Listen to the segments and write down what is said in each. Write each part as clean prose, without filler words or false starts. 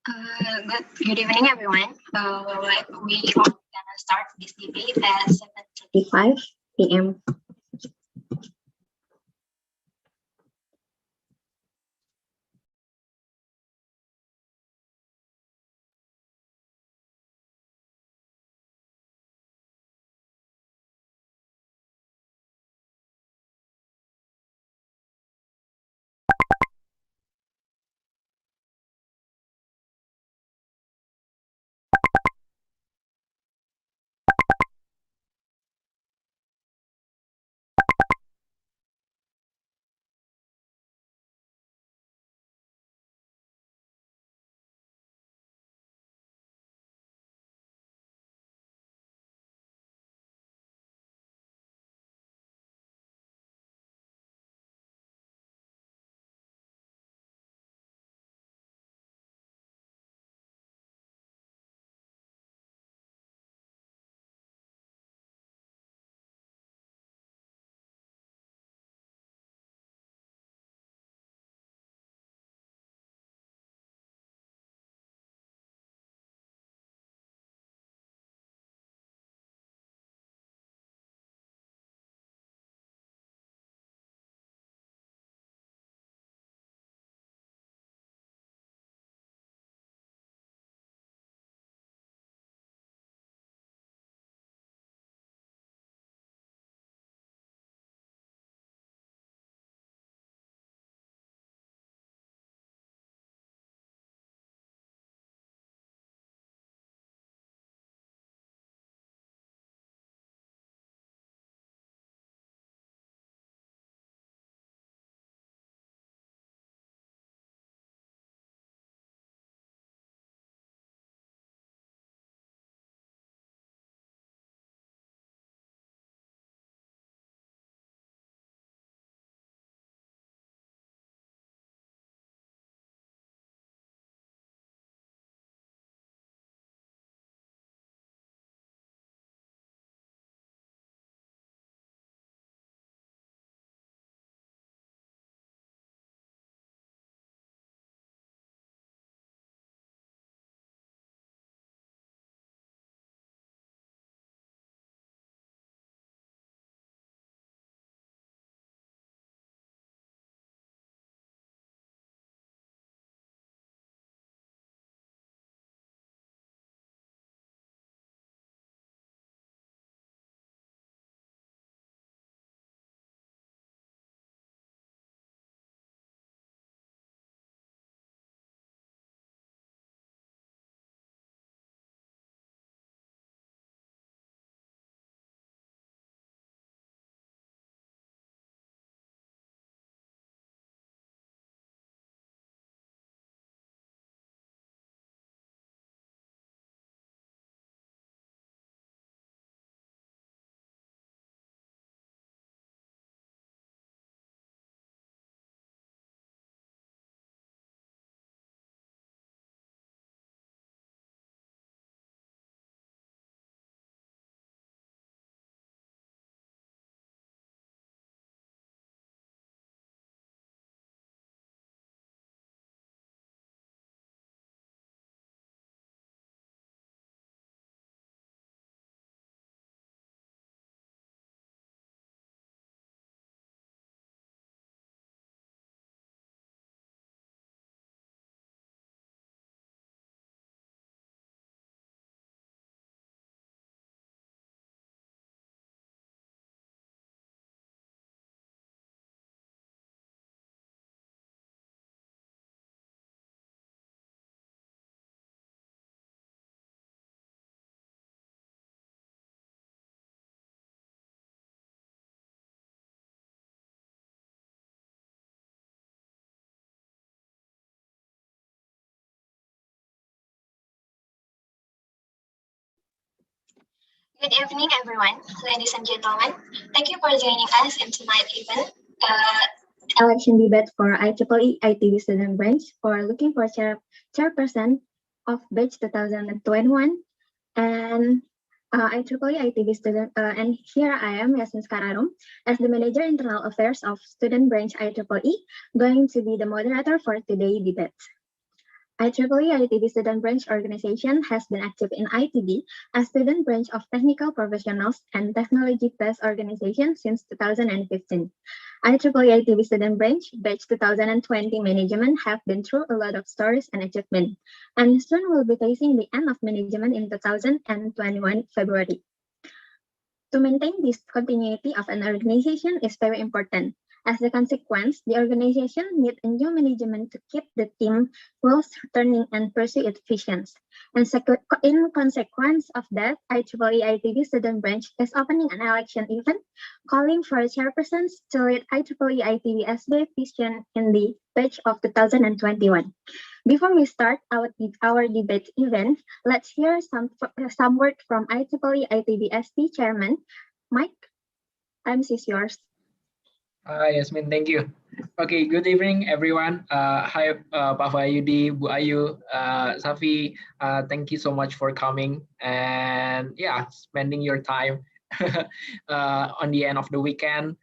Good evening, everyone. We are gonna start this debate at 7:35 p.m. Good evening, everyone. Ladies and gentlemen, thank you for joining us in tonight's event, election debate for IEEE ITB student branch for looking for chairperson of batch 2021 and IEEE ITB student. And here I am, Yasmin Skararum, as the Manager Internal Affairs of Student Branch IEEE, going to be the moderator for today's debate. IEEE ITB Student Branch organization has been active in ITB as student branch of technical professionals and technology-based organization since 2015. IEEE ITB Student Branch batch 2020 management have been through a lot of stories and achievement, and soon will be facing the end of management in 2021 February. To maintain this continuity of an organization is very important. As a consequence, the organization needs a new management to keep the team wheels turning and pursue its visions. And in consequence of that, IEEE ITB Student Branch is opening an election event calling for chairpersons to lead IEEE ITB SB vision in the batch of 2021. Before we start our debate event, let's hear some word from IEEE ITB SB Chairman. Mike, time is yours. Yasmin, thank you. Okay, good evening, everyone. Hi, Pak Fayudi, Bu Ayu, Safi. Thank you so much for coming and spending your time on the end of the weekend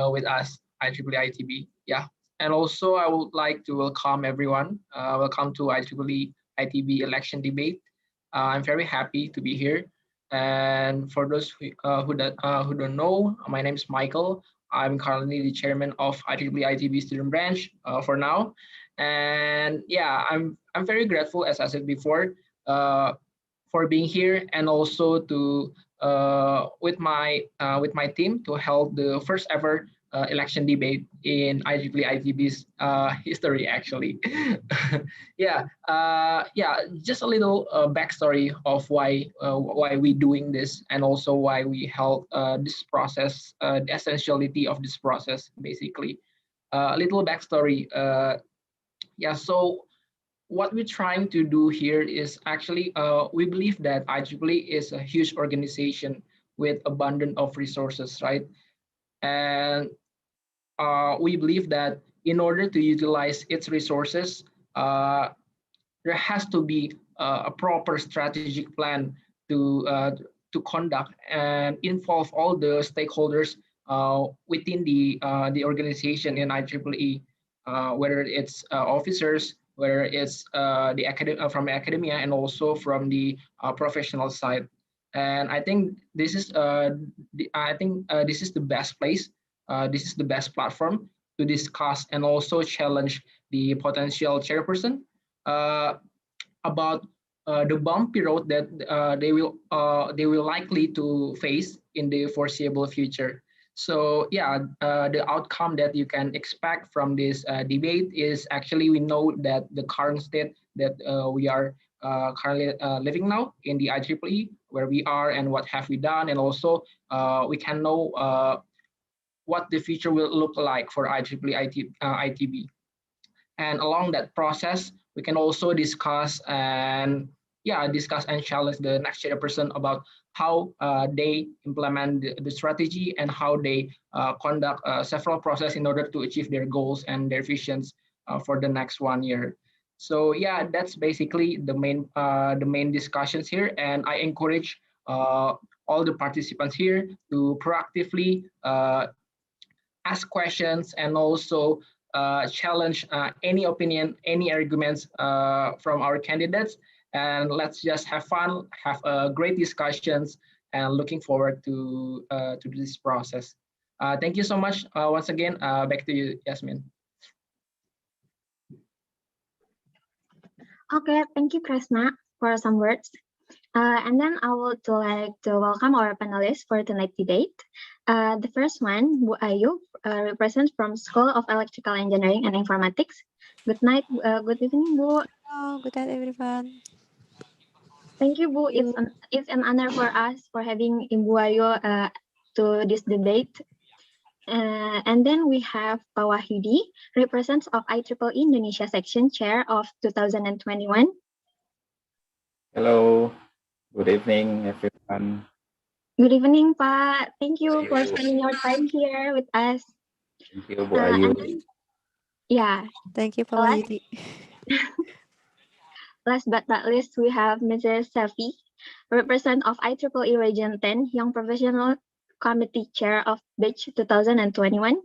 with us, IEEE ITB. Yeah, and also I would like to welcome everyone. Welcome to IEEE ITB election debate. I'm very happy to be here. And for those who don't know, my name is Michael. I'm currently the chairman of IEEE ITB Student Branch for now, and I'm very grateful, as I said before, for being here and also to with my team to help the first ever election debate in IEEE ITB's history, actually. Just a little backstory of why we doing this and also why we held this process, the essentiality of this process, basically. A little backstory. So what we're trying to do here is actually we believe that IEEE is a huge organization with abundance of resources, right? And we believe that in order to utilize its resources, there has to be a proper strategic plan to conduct and involve all the stakeholders within the organization in IEEE, whether it's officers, whether it's from academia, and also from the professional side. And I think this is this is the best place. This is the best platform to discuss and also challenge the potential chairperson about the bumpy road that they will likely to face in the foreseeable future. So the outcome that you can expect from this debate is actually we know that the current state that we are currently living now in the IEEE, where we are and what have we done, and also we can know what the future will look like for IEEE ITB. And along that process, we can also discuss and challenge the next chairperson about how they implement the strategy and how they conduct several processes in order to achieve their goals and their visions for the next 1 year. So that's basically the main discussions here, and I encourage all the participants here to proactively ask questions and also challenge any opinion, any arguments from our candidates. And let's just have fun, have great discussions, and looking forward to this process. Thank you so much once again. Back to you, Yasmin. Okay, thank you, Kresna, for some words. And then I would like to welcome our panelists for tonight's debate. The first one, Bu Ayu, represents from School of Electrical Engineering and Informatics. Good night, good evening, Bu. Hello, good night, everyone. Thank you, Bu. It's an honor for us for having Bu Ayu to this debate. And then we have Pak Wahyudi, represents of IEEE Indonesia Section Chair of 2021. Hello, good evening, everyone. Good evening, Pak. Thank you for spending your time here with us. Thank you, Bu Ayu. Thank you, Pak Wahyudi. Last but not least, we have Mrs. Safi, representative of IEEE Region 10, Young Professional Committee Chair of batch 2021.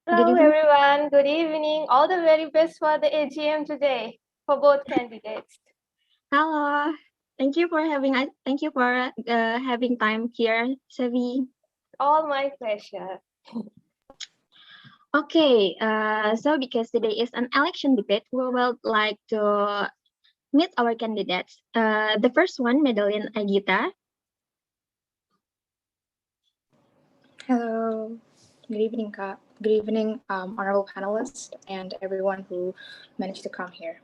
Hello, everyone. Good evening. All the very best for the AGM today. for both candidates. Hello. Thank you for having having time here, Sevi. All my pleasure. Okay, so because today is an election debate, we would like to meet our candidates. The first one, Madeline Agita. Hello. Good evening, Ka. Good evening, honorable panelists and everyone who managed to come here.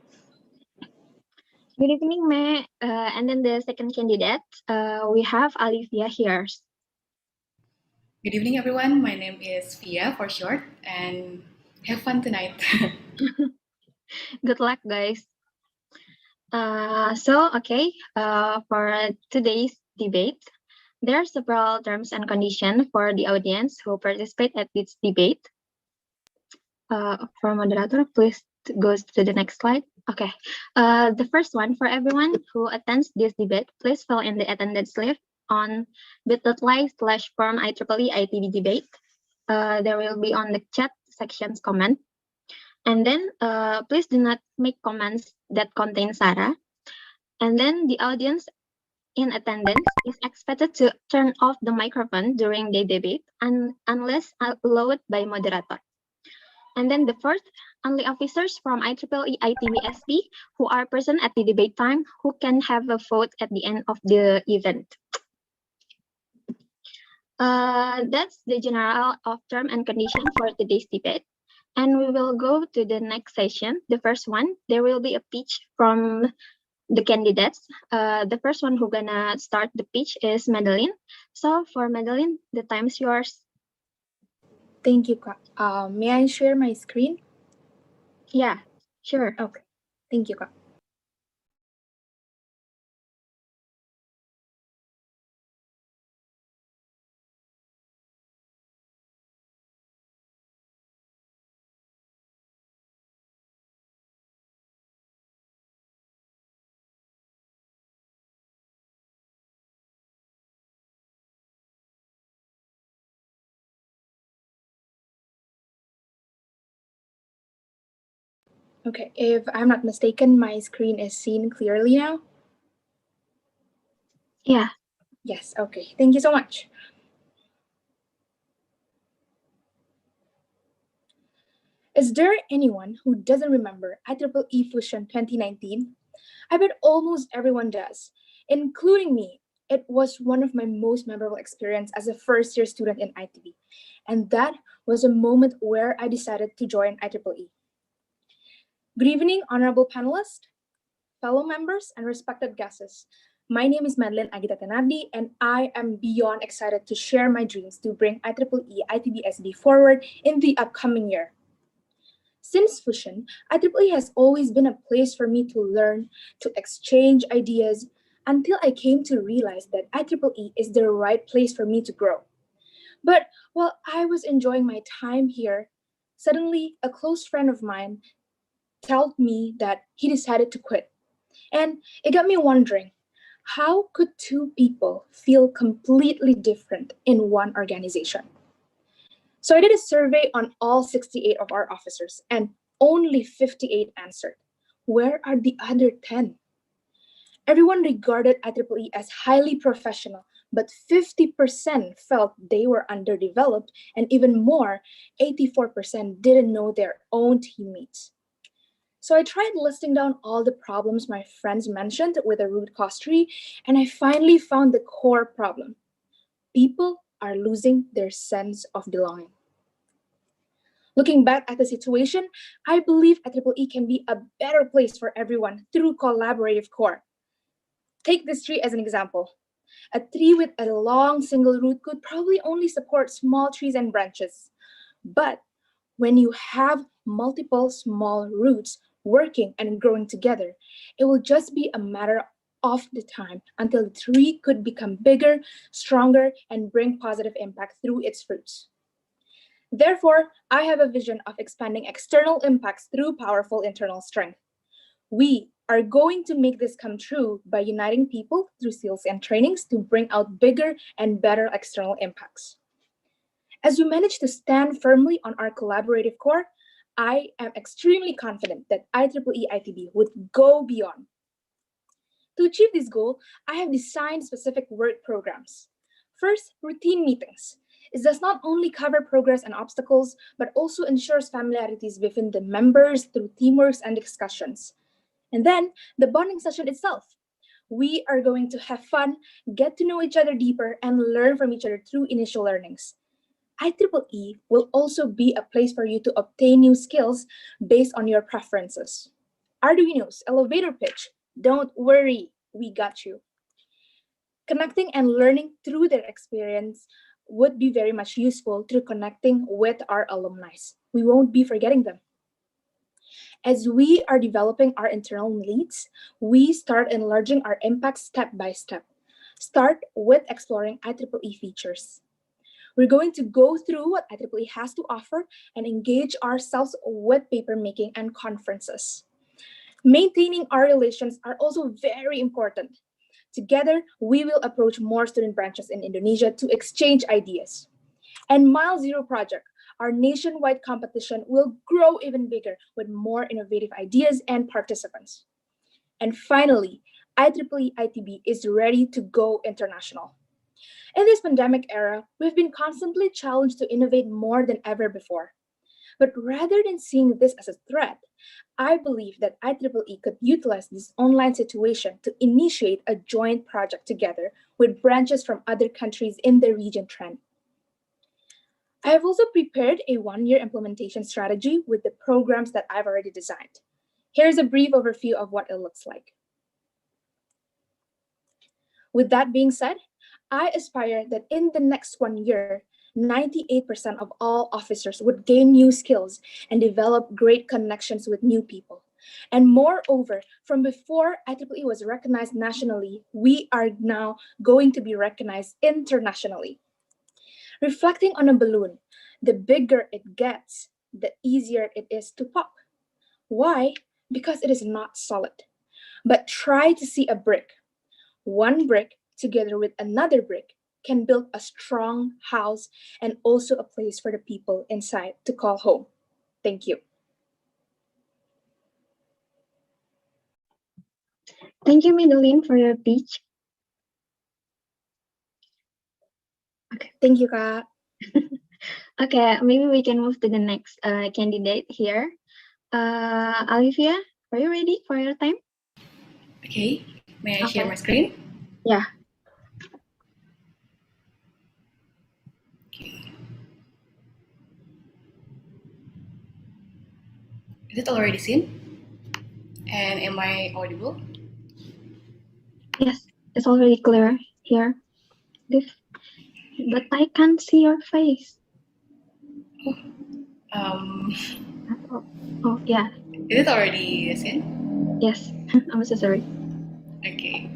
Good evening, May. And then the second candidate, we have Olivia here. Good evening, everyone. My name is Fia for short, and have fun tonight. Good luck, guys. For today's debate, there are several terms and conditions for the audience who participate at this debate. For moderator, please go to the next slide. Okay. The first one, for everyone who attends this debate, please fill in the attendance slip on bit.ly/form IEEE ITB debate. There will be on the chat sections comment. And then please do not make comments that contain Sarah. And then the audience in attendance is expected to turn off the microphone during the debate unless allowed by moderator. And then the fourth, only officers from IEEE ITB SB who are present at the debate time who can have a vote at the end of the event. That's the general of term and condition for today's debate. And we will go to the next session. The first one, there will be a pitch from the candidates. The first one who gonna start the pitch is Madeline. So for Madeline, the time is yours. Thank you, Ka. May I share my screen? Yeah, sure. Okay. Thank you, Ka. Okay, if I'm not mistaken, my screen is seen clearly now. Yeah. Yes, okay. Thank you so much. Is there anyone who doesn't remember IEEE Fusion 2019? I bet almost everyone does, including me. It was one of my most memorable experiences as a first-year student in ITB, and that was a moment where I decided to join IEEE. Good evening, honorable panelists, fellow members, and respected guests. My name is Madeline Agita Tenardi, and I am beyond excited to share my dreams to bring IEEE ITB-SB forward in the upcoming year. Since Fusion, IEEE has always been a place for me to learn, to exchange ideas, until I came to realize that IEEE is the right place for me to grow. But while I was enjoying my time here, suddenly a close friend of mine told me that he decided to quit. And it got me wondering, how could two people feel completely different in one organization? So I did a survey on all 68 of our officers, and only 58 answered. Where are the other 10? Everyone regarded IEEE as highly professional, but 50% felt they were underdeveloped, and even more, 84% didn't know their own teammates. So I tried listing down all the problems my friends mentioned with a root cause tree, and I finally found the core problem. People are losing their sense of belonging. Looking back at the situation, I believe IEEE can be a better place for everyone through collaborative core. Take this tree as an example. A tree with a long single root could probably only support small trees and branches. But when you have multiple small roots working and growing together, it will just be a matter of the time until the tree could become bigger, stronger, and bring positive impact through its fruits. Therefore, I have a vision of expanding external impacts through powerful internal strength. We are going to make this come true by uniting people through skills and trainings to bring out bigger and better external impacts. As we manage to stand firmly on our collaborative core, I am extremely confident that IEEE ITB would go beyond. To achieve this goal, I have designed specific work programs. First, routine meetings. It does not only cover progress and obstacles, but also ensures familiarities within the members through teamwork and discussions. And then, the bonding session itself. We are going to have fun, get to know each other deeper, and learn from each other through initial learnings. IEEE will also be a place for you to obtain new skills based on your preferences. Arduinos, elevator pitch, don't worry, we got you. Connecting and learning through their experience would be very much useful through connecting with our alumni. We won't be forgetting them. As we are developing our internal needs, we start enlarging our impact step by step. Start with exploring IEEE features. We're going to go through what IEEE has to offer and engage ourselves with paper making and conferences. Maintaining our relations are also very important. Together, we will approach more student branches in Indonesia to exchange ideas. And Mile Zero Project, our nationwide competition, will grow even bigger with more innovative ideas and participants. And finally, IEEE ITB is ready to go international. In this pandemic era, we've been constantly challenged to innovate more than ever before. But rather than seeing this as a threat, I believe that IEEE could utilize this online situation to initiate a joint project together with branches from other countries in the region trend. I have also prepared a one-year implementation strategy with the programs that I've already designed. Here's a brief overview of what it looks like. With that being said, I aspire that in the next 1 year, 98% of all officers would gain new skills and develop great connections with new people. And moreover, from before IEEE was recognized nationally, we are now going to be recognized internationally. Reflecting on a balloon, the bigger it gets, the easier it is to pop. Why? Because it is not solid. But try to see a brick. One brick together with another brick can build a strong house and also a place for the people inside to call home. Thank you. Thank you, Mideline, for your speech. Okay, thank you, Kak. Okay, maybe we can move to the next candidate here. Olivia, are you ready for your time? Okay, may I share Okay. my screen? Yeah. Is it already seen? And am I audible? Yes, it's already clear here. But I can't see your face. Um, Oh, yeah. is it already seen? Yes. I'm so sorry. Okay.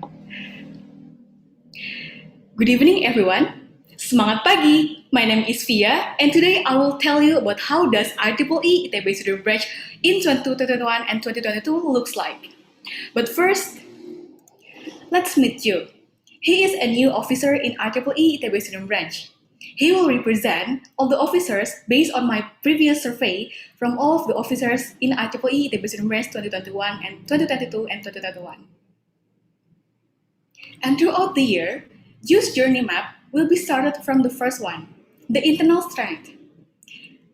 Good evening, everyone. Semangat pagi. My name is Via, and today I will tell you about how does IEEE ITB Student Branch in 2021 and 2022 looks like. But first, let's meet you. He is a new officer in IEEE ITB Student Branch. He will represent all the officers based on my previous survey from all of the officers in IEEE ITB Student Branch 2021 and 2022 and 2021. And throughout the year, use journey map will be started from the first one, the internal strength.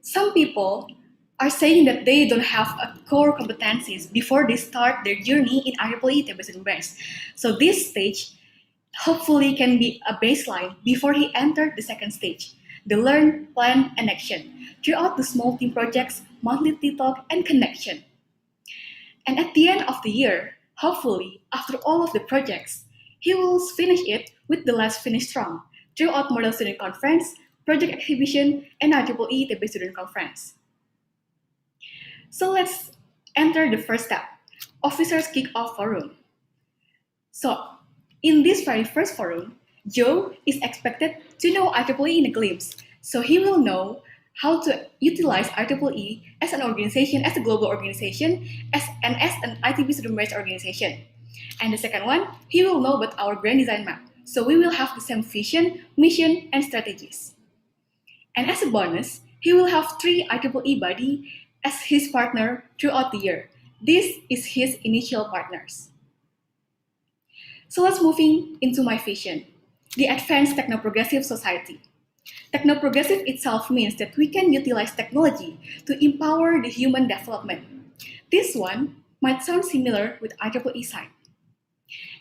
Some people are saying that they don't have a core competencies before they start their journey in IEEE ITB Student Branch. So this stage hopefully can be a baseline before he entered the second stage, the learn, plan, and action, throughout the small team projects, monthly talk, and connection. And at the end of the year, hopefully, after all of the projects, he will finish it with the last finish strong, throughout Model Student Conference, Project Exhibition, and IEEE ITB Student Conference. So let's enter the first step, Officers Kick-Off Forum. So, in this very first forum, Joe is expected to know IEEE in a glimpse, so he will know how to utilize IEEE as an organization, as a global organization, as an ITB student branch organization. And the second one, he will know about our grand design map, so we will have the same vision, mission, and strategies. And as a bonus, he will have 3 IEEE buddy as his partner throughout the year. This is his initial partners. So let's moving into my vision, the advanced techno-progressive society. Techno-progressive itself means that we can utilize technology to empower the human development. This one might sound similar with IEEE side.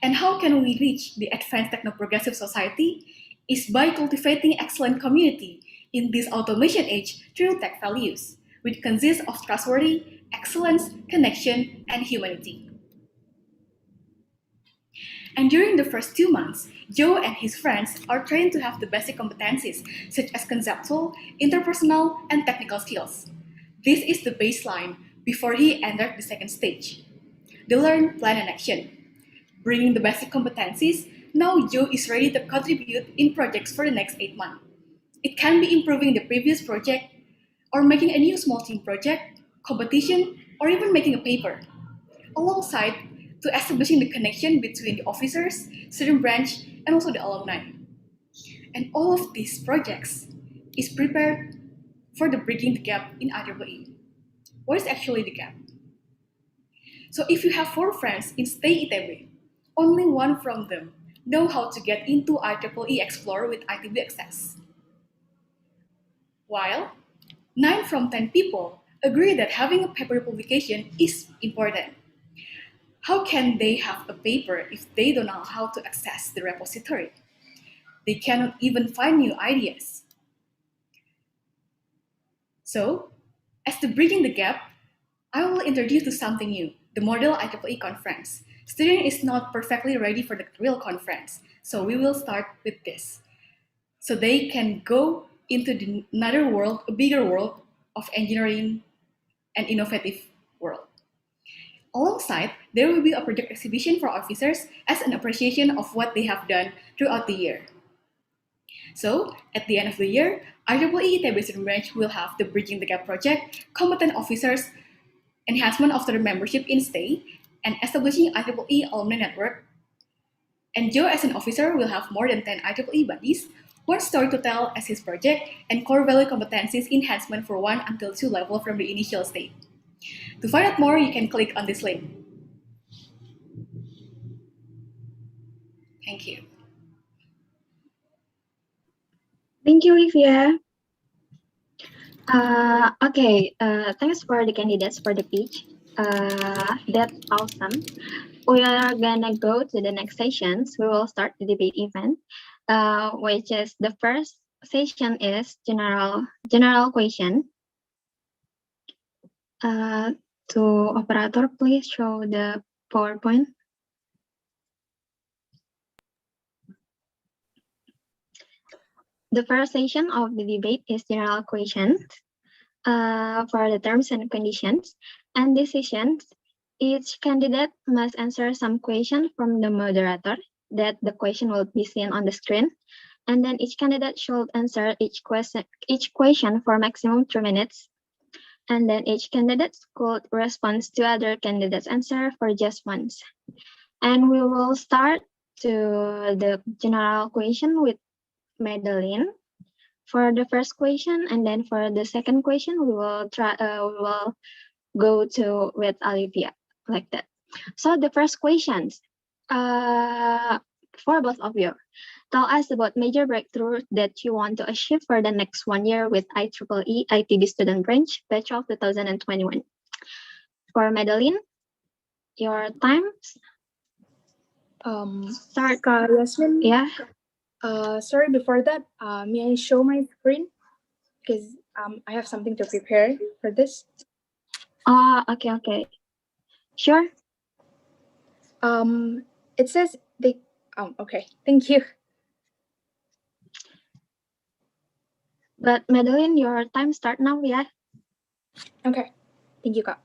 And how can we reach the advanced techno-progressive society? Is by cultivating excellent community in this automation age through tech values, which consist of trustworthy, excellence, connection, and humanity. And during the first 2 months, Joe and his friends are trained to have the basic competencies such as conceptual, interpersonal, and technical skills. This is the baseline before he entered the second stage, the learn, plan, and action. Bringing the basic competencies, now Joe is ready to contribute in projects for the next 8 months. It can be improving the previous project, or making a new small team project, competition, or even making a paper. Alongside to establishing the connection between the officers, student branch, and also the alumni. And all of these projects is prepared for the bridging the gap in IEEE. What is actually the gap? So if you have 4 friends in Stay ITB, only one from them know how to get into IEEE Explore with ITB Access. While 9 from 10 people agree that having a paper publication is important. How can they have a paper if they don't know how to access the repository? They cannot even find new ideas. So, as to bridging the gap, I will introduce to something new, the Model IEEE Conference. Student is not perfectly ready for the real conference, so we will start with this. So they can go into another world, a bigger world of engineering and innovative world. Alongside, there will be a project exhibition for officers as an appreciation of what they have done throughout the year. So, at the end of the year, IEEE ITB Student Branch will have the Bridging the Gap project, competent officers, enhancement of their membership in STAY, and establishing IEEE alumni network. And Joe as an officer will have more than 10 IEEE buddies, one story to tell as his project, and core value competencies enhancement for 1 until 2 level from the initial state. To find out more, you can click on this link. Thank you. Thank you, Livia. Okay, thanks for the candidates for the pitch. That's awesome. We are gonna go to the next sessions. We will start the debate event, which is the first session is general question. To operator, please show the PowerPoint. The first session of the debate is general questions for the terms and conditions. And this session, each candidate must answer some question from the moderator that the question will be seen on the screen. And then each candidate should answer each question for maximum 3 minutes. And then each candidate could respond to other candidates' answer for just once. And we will start to the general question with Madeline for the first question, and then for the second question we will go to with Olivia, like that. So the first questions for both of you. Tell us about major breakthrough that you want to achieve for the next 1 year with IEEE ITB Student Branch, batch of 2021. For Madeline, your time. Start. Yasmin. Yeah. Sorry, before that, may I show my screen? Because I have something to prepare for this. Okay. Sure. It says they. Okay. Thank you. But Madeline, your time start now, yeah? Okay. Thank you, Kak.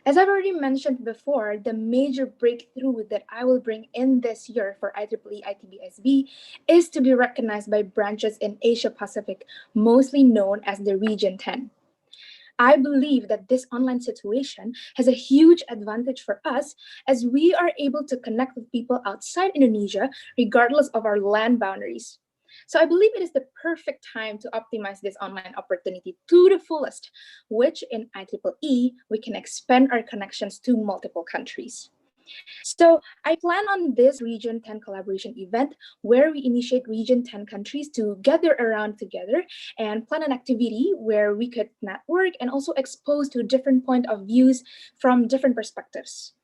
As I've already mentioned before, the major breakthrough that I will bring in this year for IEEE ITB-SB is to be recognized by branches in Asia Pacific, mostly known as the Region 10. I believe that this online situation has a huge advantage for us as we are able to connect with people outside Indonesia regardless of our land boundaries. So I believe it is the perfect time to optimize this online opportunity to the fullest, which in IEEE, we can expand our connections to multiple countries. So I plan on this Region 10 collaboration event where we initiate Region 10 countries to gather around together and plan an activity where we could network and also expose to different point of views from different perspectives.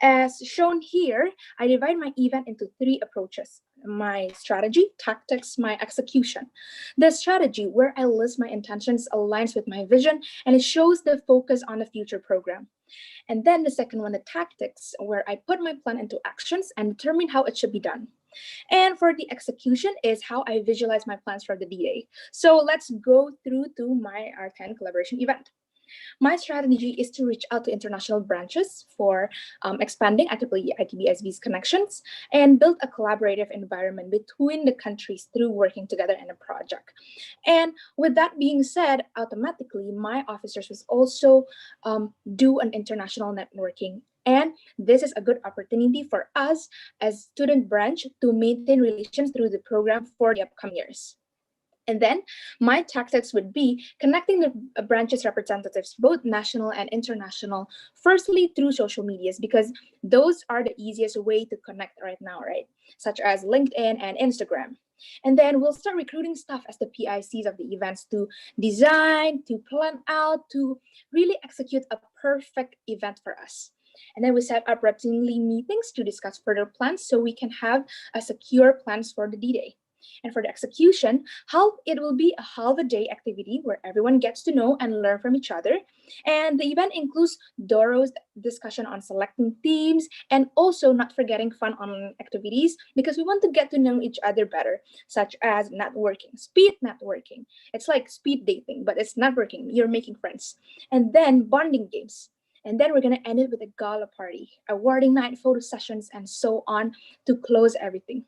As shown here, I divide my event into 3 approaches: my strategy, tactics, my execution. The strategy, where I list my intentions, aligns with my vision, and it shows the focus on the future program. And then the second one, the tactics, where I put my plan into actions and determine how it should be done. And for the execution is how I visualize my plans for the D-Day. So let's go through to my R10 collaboration event. My strategy is to reach out to international branches for expanding IEEE ITB SB's connections and build a collaborative environment between the countries through working together in a project. And with that being said, automatically, my officers will also do an international networking. And this is a good opportunity for us as student branch to maintain relations through the program for the upcoming years. And then my tactics would be connecting the branch's representatives, both national and international, firstly through social medias, because those are the easiest way to connect right now, right? Such as LinkedIn and Instagram. And then we'll start recruiting staff as the PICs of the events to design, to plan out, to really execute a perfect event for us. And then we set up routinely meetings to discuss further plans so we can have a secure plans for the D-Day. And for the execution, it will be a half a day activity where everyone gets to know and learn from each other. And the event includes thorough discussion on selecting themes and also not forgetting fun online activities because we want to get to know each other better, such as networking, speed networking. It's like speed dating, but it's networking. You're making friends. And then bonding games. And then we're going to end it with a gala party, awarding night, photo sessions, and so on to close everything.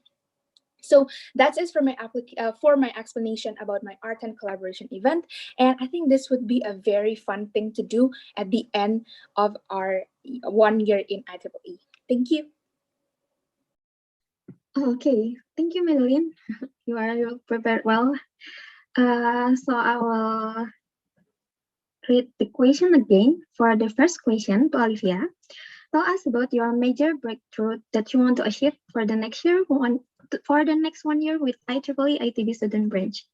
So that's it for my explanation about my R10 collaboration event. And I think this would be a very fun thing to do at the end of our 1 year in IEEE. Thank you. Okay, thank you, Madeline. You are prepared well. So I will read the question again. For the first question to Olivia, tell us about your major breakthrough that you want to achieve for the next year, for the next 1 year with IEEE ITB student branch.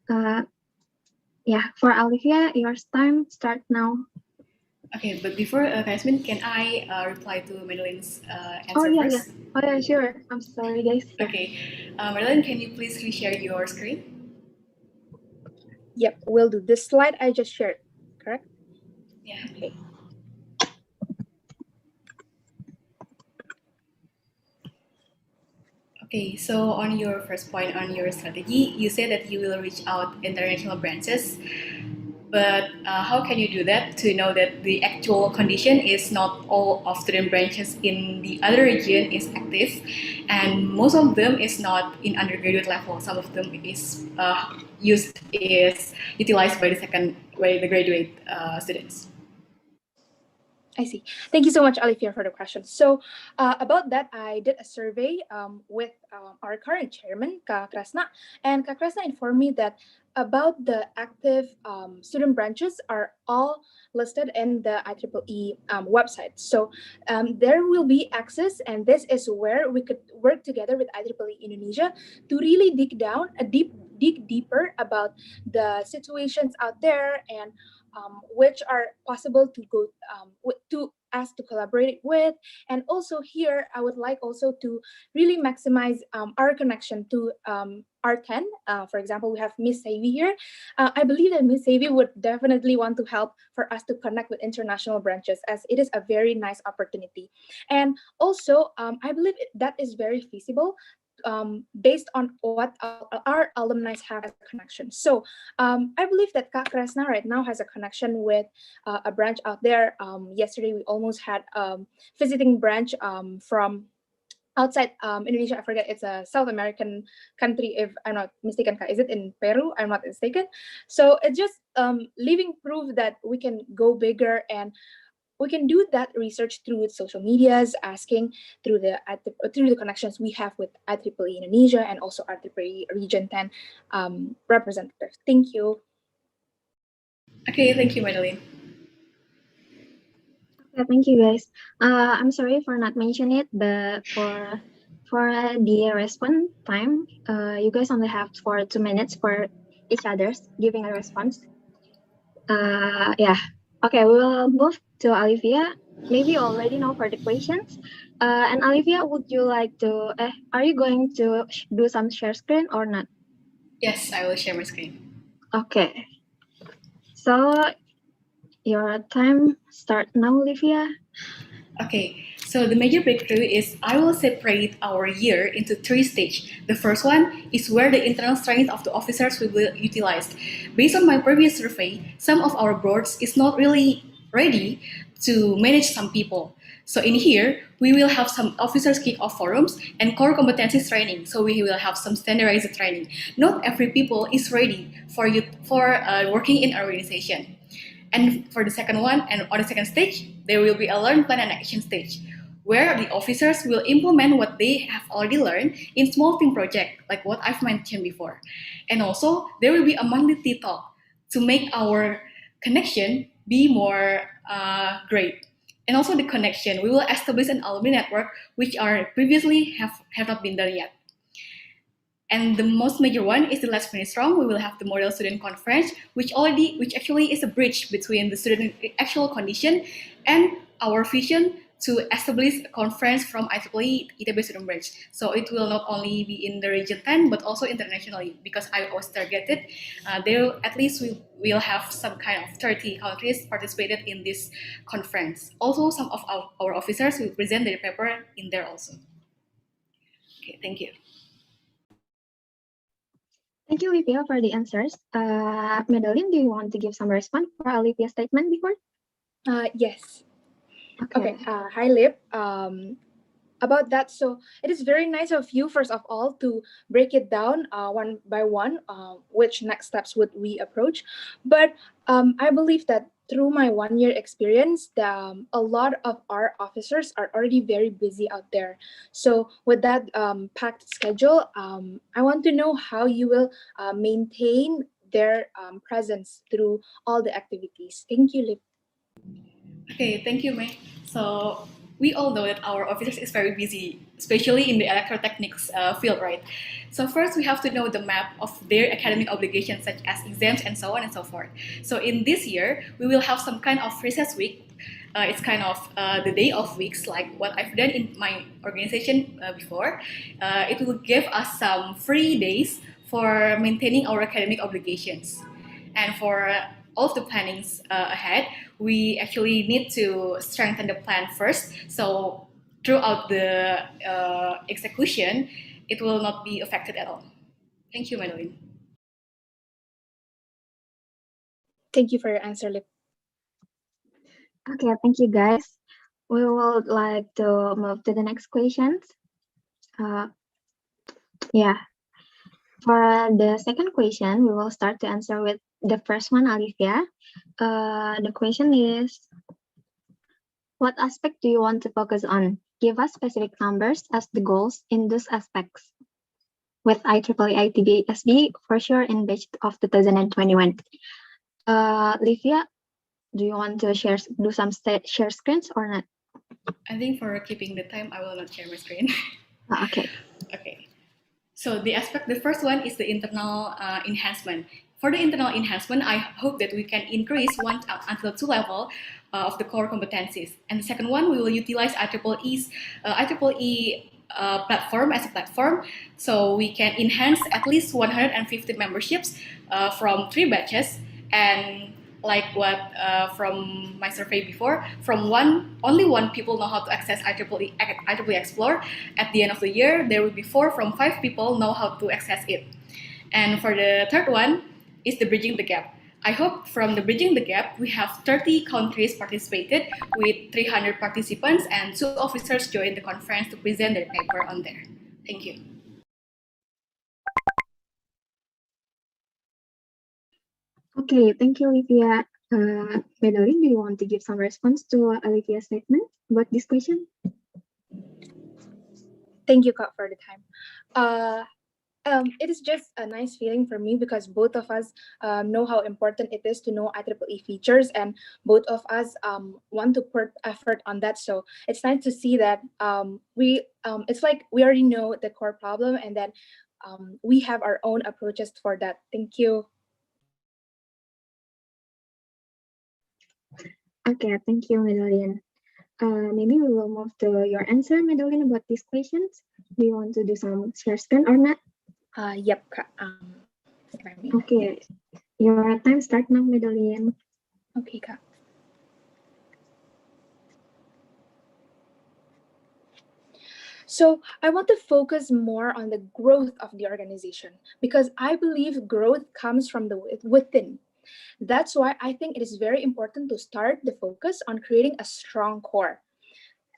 Yeah, for Olivia, your time start now. Okay, but before Yasmin, can I reply to Madeline's answer Oh yeah, first? yeah. Oh yeah, sure. I'm sorry, guys. Okay, Madeline, can you please reshare your screen? Yep, we'll do. This slide I just shared, correct? Yeah. Okay. Okay, so on your first point on your strategy, you said that you will reach out international branches, but how can you do that to know that the actual condition is not all of student branches in the other region is active, and most of them is not in undergraduate level. Some of them is utilized by the graduate students. I see. Thank you so much, Alifia, for the question. So about that, I did a survey with our current chairman, Kak Krasna, and Kak Krasna informed me that about the active student branches are all listed in the IEEE website. So there will be access, and this is where we could work together with IEEE Indonesia to really dig deeper about the situations out there and which are possible to go to ask to collaborate with. And also here, I would like also to really maximize our connection to R10. For example, we have Miss Savi here. I believe that Miss Savi would definitely want to help for us to connect with international branches, as it is a very nice opportunity. And also, I believe that is very feasible based on what our alumni have as a connection. So I believe that Kak Kresna right now has a connection with a branch out there. Yesterday, we almost had visiting branch from outside Indonesia. I forget, it's a South American country, if I'm not mistaken. Is it in Peru? I'm not mistaken. So it's just living proof that we can go bigger, and we can do that research through social medias, asking through the connections we have with IEEE Indonesia and also IEEE Region 10 representatives. Thank you. Okay, thank you, Madeline. Yeah, thank you, guys. I'm sorry for not mentioning it, but for the response time, you guys only have for 2 minutes for each other's giving a response. Yeah. Okay, we will move to Olivia. Maybe you already know for the questions. And Olivia, would you like to? Are you going to do some share screen or not? Yes, I will share my screen. Okay. So your time start now, Olivia. Okay, so the major breakthrough is I will separate our year into 3 stages. The first one is where the internal strength of the officers will be utilized. Based on my previous survey, some of our boards is not really ready to manage some people. So in here, we will have some officers kick-off forums and core competencies training. So we will have some standardized training. Not every people is ready for working in an organization. And for the second one, and on the second stage, there will be a learn, plan, and action stage, where the officers will implement what they have already learned in small team project, like what I've mentioned before. And also, there will be a monthly tea talk to make our connection be more great. And also the connection, we will establish an alumni network, which are previously have not been done yet. And the most major one is the Let's Finish Strong. We will have the Model Student Conference, which actually is a bridge between the student actual condition and our vision to establish a conference from IEEE ITB student branch. So it will not only be in the region 10, but also internationally, because I was targeted. There at least we will have some kind of 30 countries participated in this conference. Also, some of our officers will present their paper in there also. Okay, thank you. Thank you, Olivia, for the answers. Madeline, do you want to give some response for Olivia's statement before? Yes. Okay. Hi, Lip. About that, so it is very nice of you, first of all, to break it down one by one, which next steps would we approach. But I believe that through my 1 year experience, a lot of our officers are already very busy out there. So with that packed schedule, I want to know how you will maintain their presence through all the activities. Thank you, Lip. Okay, thank you, May. So we all know that our officers is very busy, especially in the electrotechnics field, right? So first we have to know the map of their academic obligations, such as exams and so on and so forth. So in this year, we will have some kind of recess week. It's kind of the day of weeks, like what I've done in my organization before. It will give us some free days for maintaining our academic obligations. And for all of the plannings ahead, we actually need to strengthen the plan first. So throughout the execution, it will not be affected at all. Thank you, Madeline. Thank you for your answer, Lip. Okay, thank you, guys. We would like to move to the next questions. Yeah. For the second question, we will start to answer with the first one, Olivia. The question is, what aspect do you want to focus on? Give us specific numbers as the goals in those aspects. With IEEE ITB SB for sure in batch of 2021. Olivia, do you want to do some share screens or not? I think for keeping the time, I will not share my screen. Okay. Okay. So the first one is the internal enhancement. For the internal enhancement, I hope that we can increase 1 until 2 level of the core competencies. And the second one, we will utilize IEEE platform as a platform, so we can enhance at least 150 memberships from 3 batches. And like what from my survey before, only one people know how to access IEEE Explore. At the end of the year, there will be 4 from 5 people know how to access it. And for the third one is the bridging the gap. I hope from the bridging the gap, we have 30 countries participated with 300 participants and 2 officers joined the conference to present their paper on there. Thank you. Okay, thank you, Olivia. Madeline, do you want to give some response to Olivia's statement about this question? Thank you, Kak, for the time. It is just a nice feeling for me because both of us know how important it is to know IEEE features, and both of us want to put effort on that. So it's nice to see that it's like we already know the core problem, and then we have our own approaches for that. Thank you. Okay, thank you, Madeline. Maybe we will move to your answer, Madeline, about these questions. Do you want to do some share screen or not? Yep. Okay, your time start now, Madeline. Okay, Kak. So I want to focus more on the growth of the organization because I believe growth comes from the within. That's why I think it is very important to start the focus on creating a strong core.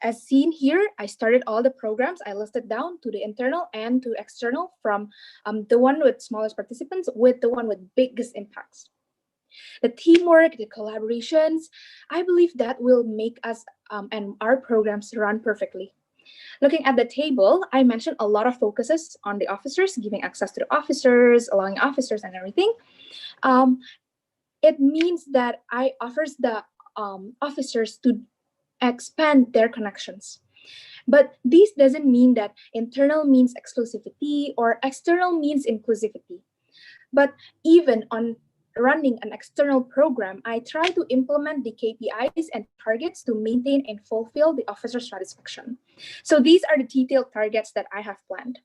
As seen here, I started all the programs I listed down to the internal and to external, from the one with smallest participants with the one with biggest impacts. The teamwork, the collaborations, I believe that will make us and our programs run perfectly. Looking at the table, I mentioned a lot of focuses on the officers, giving access to the officers, allowing officers and everything. It means that I offers the officers to expand their connections. But this doesn't mean that internal means exclusivity or external means inclusivity. But even on running an external program, I try to implement the KPIs and targets to maintain and fulfill the officer satisfaction. So these are the detailed targets that I have planned,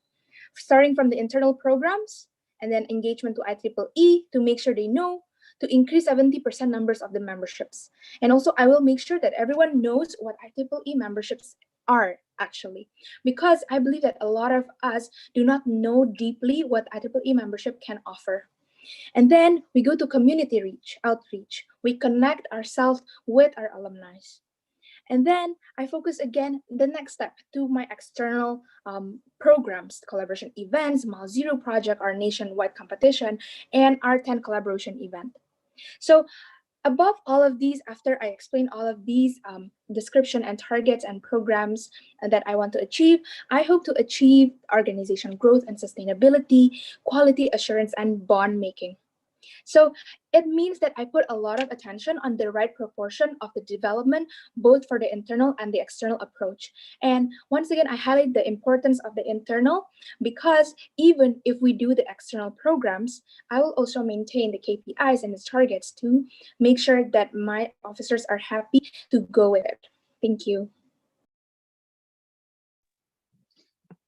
starting from the internal programs and then engagement to IEEE to make sure they know, to increase 70% numbers of the memberships. And also I will make sure that everyone knows what IEEE memberships are actually, because I believe that a lot of us do not know deeply what IEEE membership can offer. And then we go to community outreach. We connect ourselves with our alumni. And then I focus again the next step to my external programs, collaboration events, Mile Zero Project, our nationwide competition, and our 10 collaboration event. So above all of these, after I explain all of these description and targets and programs that I want to achieve, I hope to achieve organization growth and sustainability, quality assurance, and bond making. So it means that I put a lot of attention on the right proportion of the development, both for the internal and the external approach. And once again, I highlight the importance of the internal because even if we do the external programs, I will also maintain the KPIs and the targets to make sure that my officers are happy to go with it. Thank you.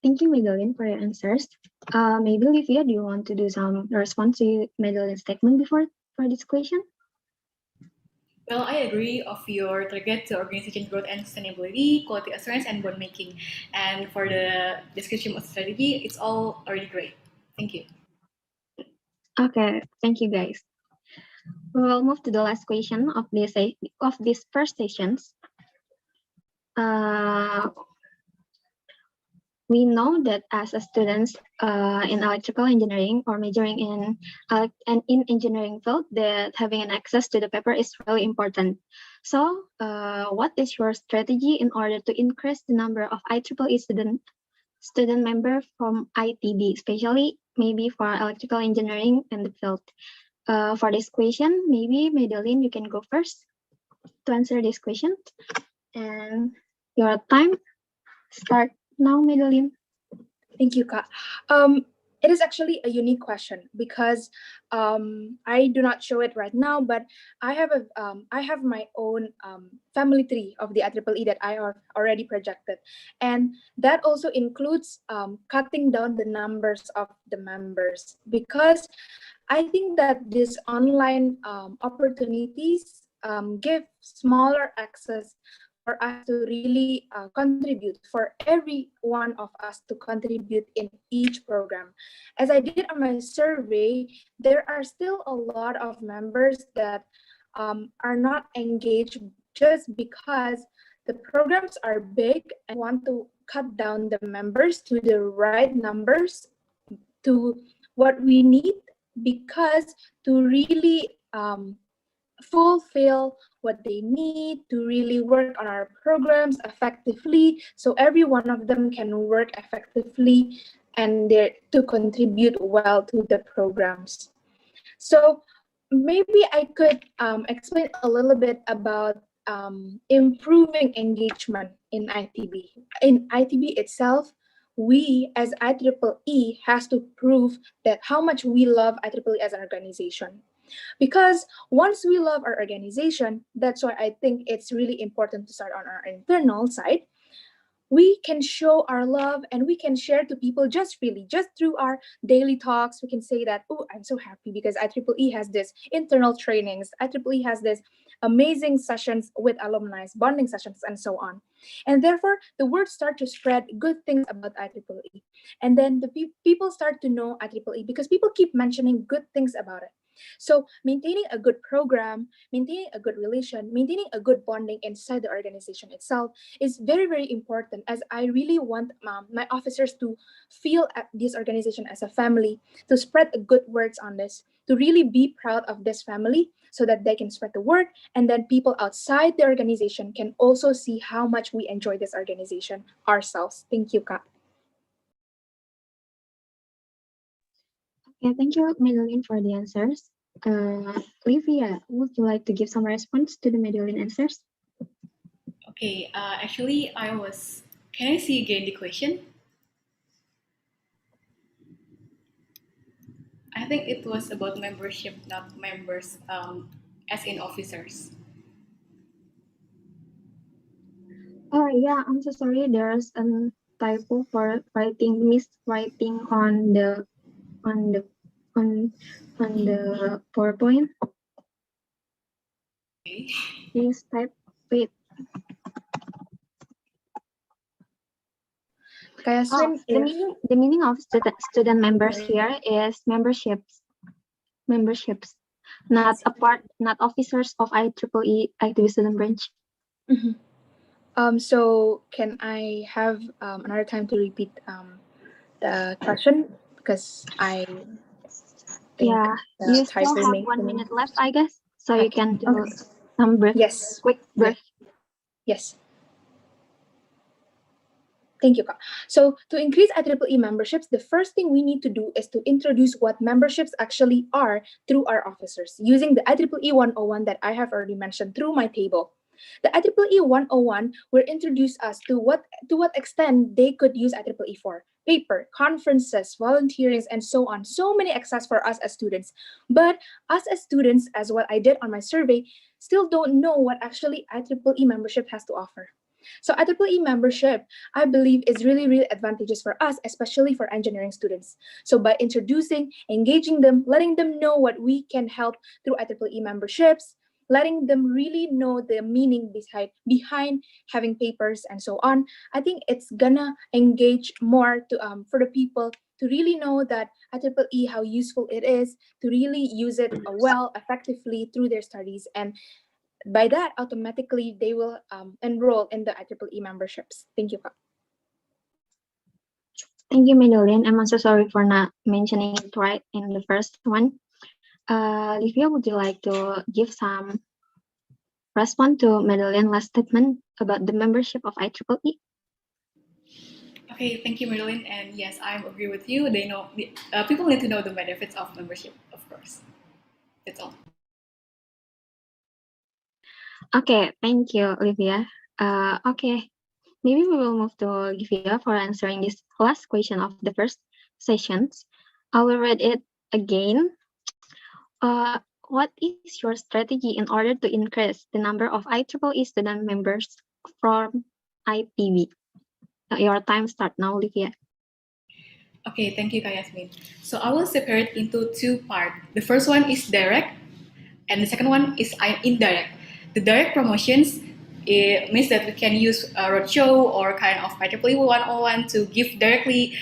Thank you, Madeline, for your answers. Maybe Olivia, do you want to do some response to Madeline's statement before for this question? Well, I agree of your target to organization growth and sustainability, quality assurance, and bond making. And for the description of strategy, it's all already great. Thank you. Okay, thank you, guys. We'll move to the last question of this first sessions. We know that as a students in electrical engineering or majoring in engineering field, that having an access to the paper is really important. So what is your strategy in order to increase the number of IEEE student member from ITB, especially maybe for electrical engineering in the field? For this question, maybe Madeline, you can go first to answer this question. And your time start now, Madeline. Thank you, Ka. It is actually a unique question because I do not show it right now, but I have my own family tree of the IEEE that I have already projected, and that also includes cutting down the numbers of the members, because I think that these online opportunities give smaller access for us to really contribute, for every one of us to contribute in each program. As I did on my survey, there are still a lot of members that are not engaged just because the programs are big and want to cut down the members to the right numbers to what we need, because to really fulfill what they need to really work on our programs effectively, so every one of them can work effectively and to contribute well to the programs. So maybe I could explain a little bit about improving engagement in ITB. In ITB itself, we as IEEE has to prove that how much we love IEEE as an organization. Because once we love our organization, that's why I think it's really important to start on our internal side. We can show our love and we can share to people just through our daily talks. We can say that, oh, I'm so happy because IEEE has this internal trainings. IEEE has this amazing sessions with alumni, bonding sessions, and so on. And therefore, the word start to spread good things about IEEE. And then the people start to know IEEE because people keep mentioning good things about it. So maintaining a good program, maintaining a good relation, maintaining a good bonding inside the organization itself is very, very important, as I really want my officers to feel at this organization as a family, to spread good words on this, to really be proud of this family so that they can spread the word, and then people outside the organization can also see how much we enjoy this organization ourselves. Thank you, Ka. Okay, thank you, Madeline, for the answers. Olivia, would you like to give some response to the Madeline answers? Okay, actually, can I see again the question? I think it was about membership, not members, as in officers. Oh yeah, I'm so sorry. There's a typo for miswriting on the PowerPoint. Okay. Please type it. Kayasmin, The meaning of student members here is memberships, not officers of IEEE ITB student branch. So can I have another time to repeat the question, because I think you still have 1 minute left, I guess, so you can do some brief. Yes. Quick brief. Yes. Thank you, Ka. So to increase IEEE memberships, the first thing we need to do is to introduce what memberships actually are through our officers, using the IEEE 101 that I have already mentioned through my table. The IEEE 101 will introduce us to what extent they could use IEEE for. Paper, conferences, volunteering, and so on. So many access for us as students. But us as students, as what I did on my survey, still don't know what actually IEEE membership has to offer. So IEEE membership, I believe, is really, really advantageous for us, especially for engineering students. So by introducing, engaging them, letting them know what we can help through IEEE memberships, letting them really know the meaning behind having papers and so on, I think it's gonna engage more to for the people to really know that IEEE, how useful it is to really use it well, effectively through their studies. And by that, automatically, they will enroll in the IEEE memberships. Thank you, Kak. Thank you, Madeline. I'm also sorry for not mentioning it right in the first one. Livia, would you like to give some response to Madeline's last statement about the membership of IEEE? Okay, thank you, Madeline. And yes, I agree with you. People need to know the benefits of membership, of course. That's all. Okay, thank you, Olivia. Okay, maybe we will move to Olivia for answering this last question of the first sessions. I will read it again. What is your strategy in order to increase the number of IEEE student members from ITB? Your time start now, Olivia. Okay, thank you, Kayasmin. So I will separate into two parts. The first one is direct, and the second one is indirect. The direct promotions, it means that we can use a roadshow or kind of IEEE 101 to give directly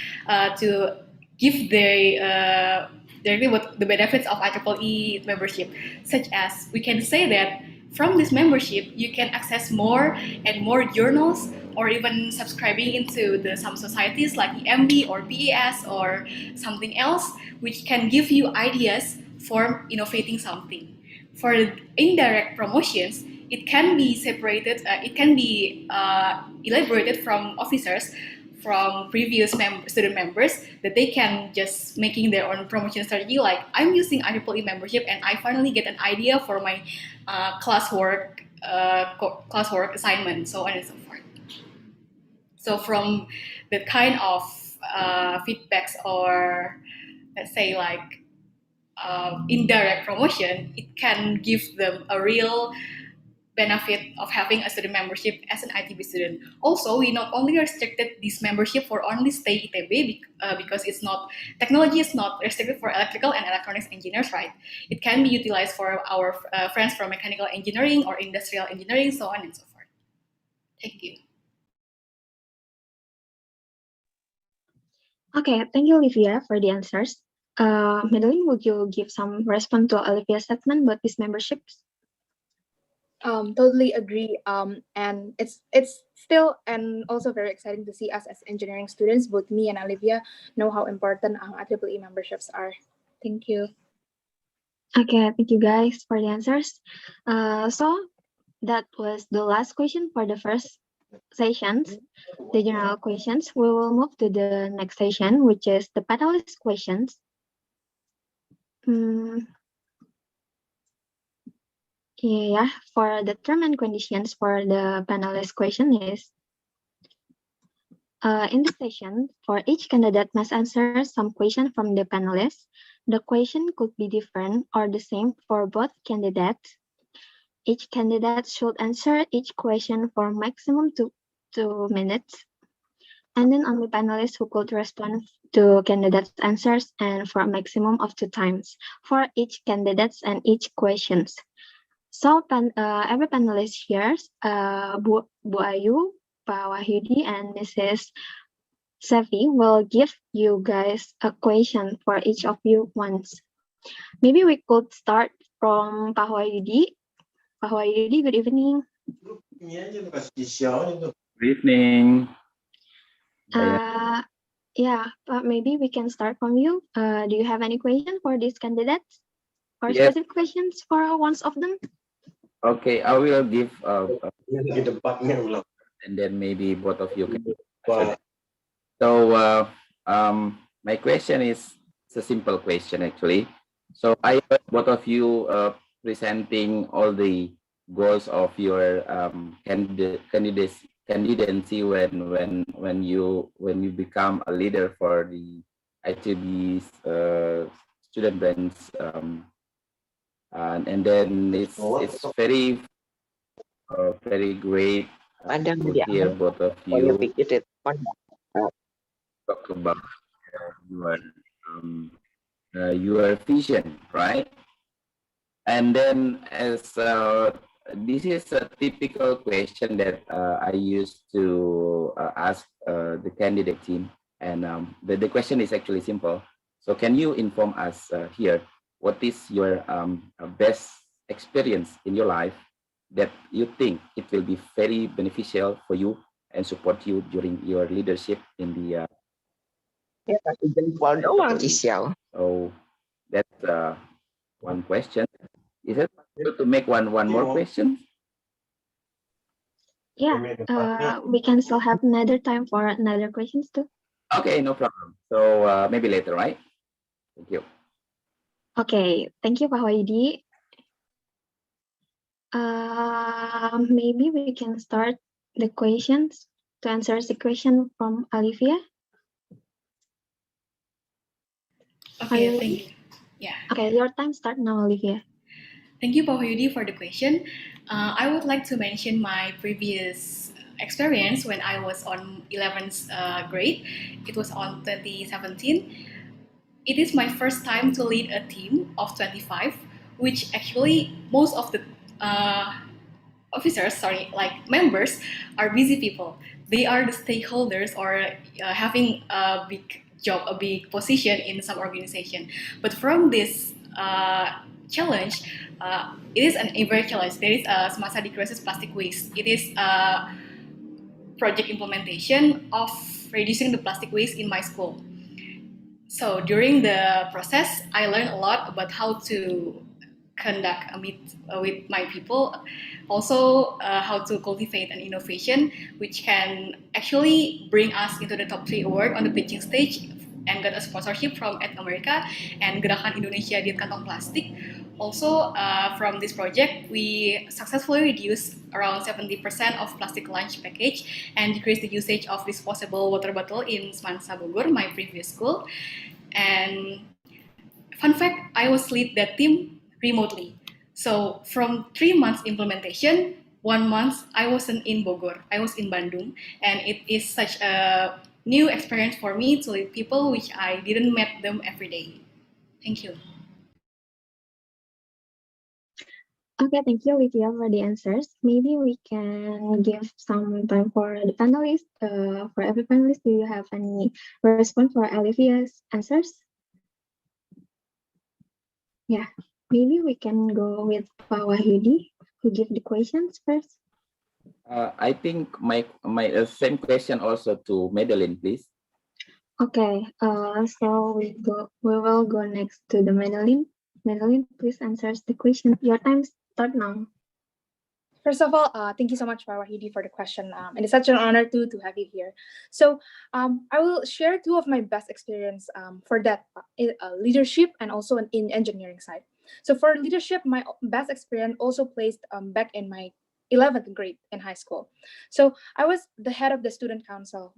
directly what the benefits of IEEE membership, such as we can say that from this membership you can access more and more journals, or even subscribing into some societies like EMB or BES or something else, which can give you ideas for innovating something. For indirect promotions, it can be separated, it can be elaborated from officers, from previous student members, that they can just making their own promotion strategy, like I'm using IEEE membership and I finally get an idea for my classwork assignment, so on and so forth. So from the kind of feedbacks, or let's say like indirect promotion, it can give them a real benefit of having a student membership as an ITB student. Also, we not only restricted this membership for only stay ITB because it's not, technology is not restricted for electrical and electronics engineers, right? It can be utilized for our friends from mechanical engineering or industrial engineering, so on and so forth. Thank you. Okay, thank you, Olivia, for the answers. Madeline, would you give some response to Olivia's statement about these memberships? Totally agree. And it's still and also very exciting to see us as engineering students, both me and Olivia, know how important IEEE memberships are. Thank you. Okay, thank you guys for the answers. So that was the last question for the first sessions, the general questions. We will move to the next session, which is the panelist questions. Yeah, for the term and conditions for the panelist question is, in this session, for each candidate must answer some question from the panelists. The question could be different or the same for both candidates. Each candidate should answer each question for maximum 2 minutes. And then only panelists who could respond to candidates' answers and for a maximum of 2 times for each candidates and each questions. So every panelist here, Bu Ayu, Pak Wahyudi, and Mrs. Sevi will give you guys a question for each of you once. Maybe we could start from Pak Wahyudi. Pak Wahyudi, good evening. Good evening. Yeah, maybe we can start from you. Do you have any question for these candidates or Yes. specific questions for one of them? Okay, I will give and then maybe both of you can answer. So my question is, it's a simple question actually. So I heard both of you presenting all the goals of your candidacy when you become a leader for the ITB student branch, and then it's very great to hear both of you talk about your vision, right? And then as this is a typical question that I used to ask the candidate team, and the question is actually simple. So can you inform us here, what is your best experience in your life that you think it will be very beneficial for you and support you during your leadership in the so that's one question. Is it possible to make one more question? Yeah, we can still have another time for another questions too. Okay, no problem. So maybe later, right? Thank you. Okay, thank you, Pak Wahyudi. Maybe we can start the questions to answer the question from Olivia. Okay, thank you. Yeah. Okay, your time start now, Olivia. Thank you, Pak Wahyudi, for the question. I would like to mention my previous experience when I was on 11th grade. It was on 2017. It is my first time to lead a team of 25, which actually most of the members are busy people. They are the stakeholders or having a big job, a big position in some organization. But from this challenge, it is an very challenge. There is a semasa decreases plastic waste. It is a project implementation of reducing the plastic waste in my school. So during the process, I learned a lot about how to conduct a meet with my people. Also, how to cultivate an innovation which can actually bring us into the top 3 award on the pitching stage and get a sponsorship from Ed America and Gerakan Indonesia Diet Kantong Plastik. Also, from this project, we successfully reduced around 70% of plastic lunch package and decreased the usage of disposable water bottle in Semansa Bogor, my previous school. And fun fact, I was lead that team remotely. So from 3 months implementation, 1 month I wasn't in Bogor, I was in Bandung, and it is such a new experience for me to lead people which I didn't met them every day. Thank you. Okay, thank you, Lydia, for the answers. Maybe we can give some time for the panelists. For every panelist, do you have any response for Olivia's answers? Yeah, maybe we can go with Pak Wahyudi, who give the questions first. I think my same question also to Madeline, please. Okay, so we will go next to the Madeline. Madeline, please answer the question. Your time start now. First of all, thank you so much, Wahidi, for the question. And it's such an honor to have you here. So I will share 2 of my best experience for that leadership and also in engineering side. So for leadership, my best experience also placed back in my 11th grade in high school. So I was the head of the student council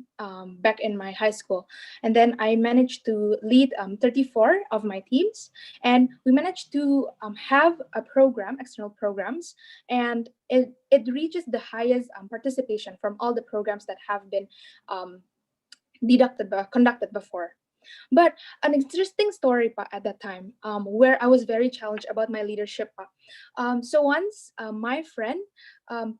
back in my high school. And then I managed to lead 34 of my teams. And we managed to have a program, external programs, and it reaches the highest participation from all the programs that have been conducted before. But an interesting story pa, at that time where I was very challenged about my leadership. So once my friend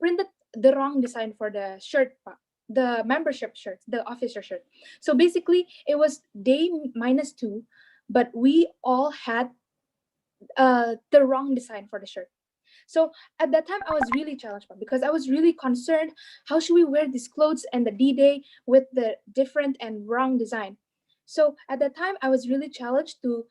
printed the wrong design for the shirt, pa, the membership shirt, the officer shirt. So basically, it was day -2, but we all had the wrong design for the shirt. So at that time, I was really challenged because I was really concerned, how should we wear these clothes and the D-Day with the different and wrong design? So at that time, I was really challenged to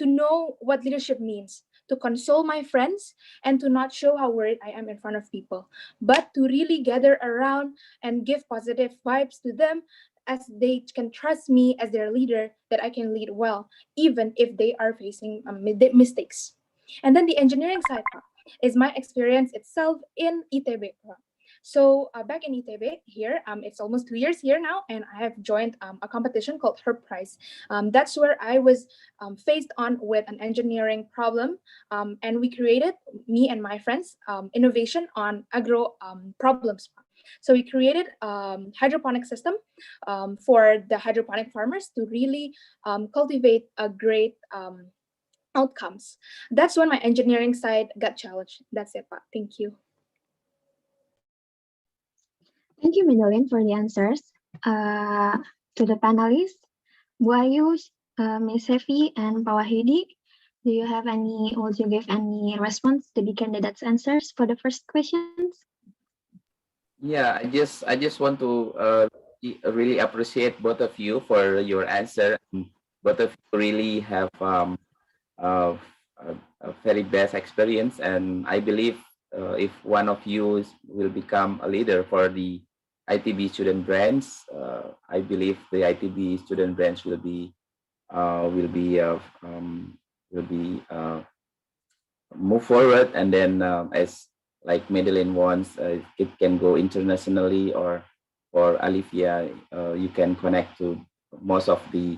know what leadership means, to console my friends and to not show how worried I am in front of people, but to really gather around and give positive vibes to them as they can trust me as their leader, that I can lead well, even if they are facing mistakes. And then the engineering side is my experience itself in ITB. So back in ITB here, it's almost 2 years here now, and I have joined a competition called Herb Prize. That's where I was faced on with an engineering problem, and we created, me and my friends, innovation on agro problems. So we created hydroponic system for the hydroponic farmers to really cultivate a great outcomes. That's when my engineering side got challenged. That's it, Pa. Thank you. Thank you, Madeline, for the answers. To the panelists, Buayu, Ms. Sevi, and Pak Wahyudi, do you have any, would you give any response to the candidates' answers for the first questions? Yeah, I just want to really appreciate both of you for your answer. Both of you really have a very best experience, and I believe if one of you will become a leader for the ITB student branch, I believe the ITB student branch will be move forward, and then as like Madeline wants, it can go internationally, or Olivia, you can connect to most of the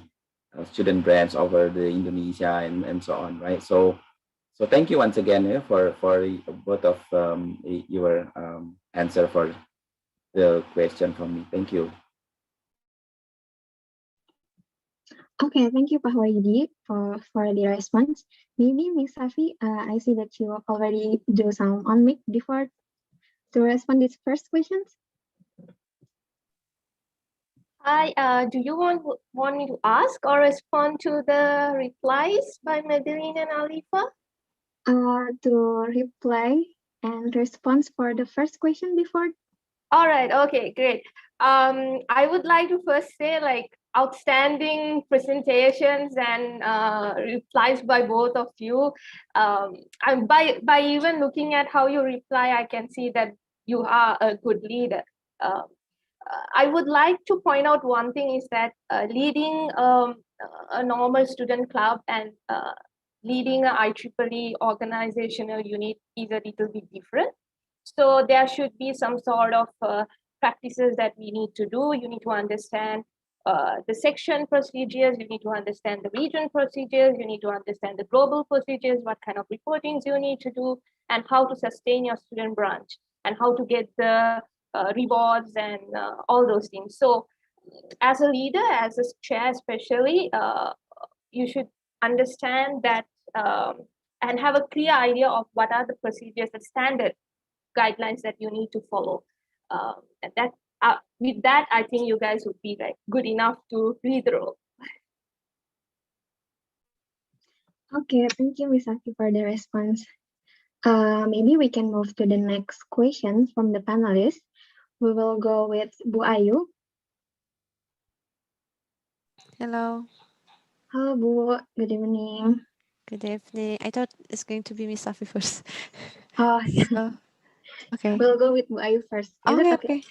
student brands over the Indonesia and so on, right? So thank you once again for both of your answer for the question from me. Thank you. Okay, thank you, Pak Wahyudi, for the response. Maybe Ms. Safi, I see that you already do some on mic before to respond these first questions. Hi, do you want me to ask or respond to the replies by Madeline and Alifa? To reply and response for the first question before. All right, okay, great. I would like to first say, like, outstanding presentations and replies by both of you. And by even looking at how you reply, I can see that you are a good leader. I would like to point out one thing is that leading a normal student club and leading a IEEE organizational unit is a little bit different. So there should be some sort of practices that we need to do. You need to understand the section procedures, you need to understand the region procedures, you need to understand the global procedures, what kind of reportings you need to do, and how to sustain your student branch, and how to get the rewards and all those things. So as a leader, as a chair especially, you should understand that and have a clear idea of what are the procedures, the standard guidelines that you need to follow. And that with that, I think you guys would be like good enough to lead the role. Okay, thank you, Miss Aki, for the response. Maybe we can move to the next question from the panelists. We will go with Bu Ayu. Hello. Hello, Bu. Good evening. Good evening. I thought it's going to be Miss Safi first. Oh, So, okay. we'll go with Bu Ayu first. Is it okay?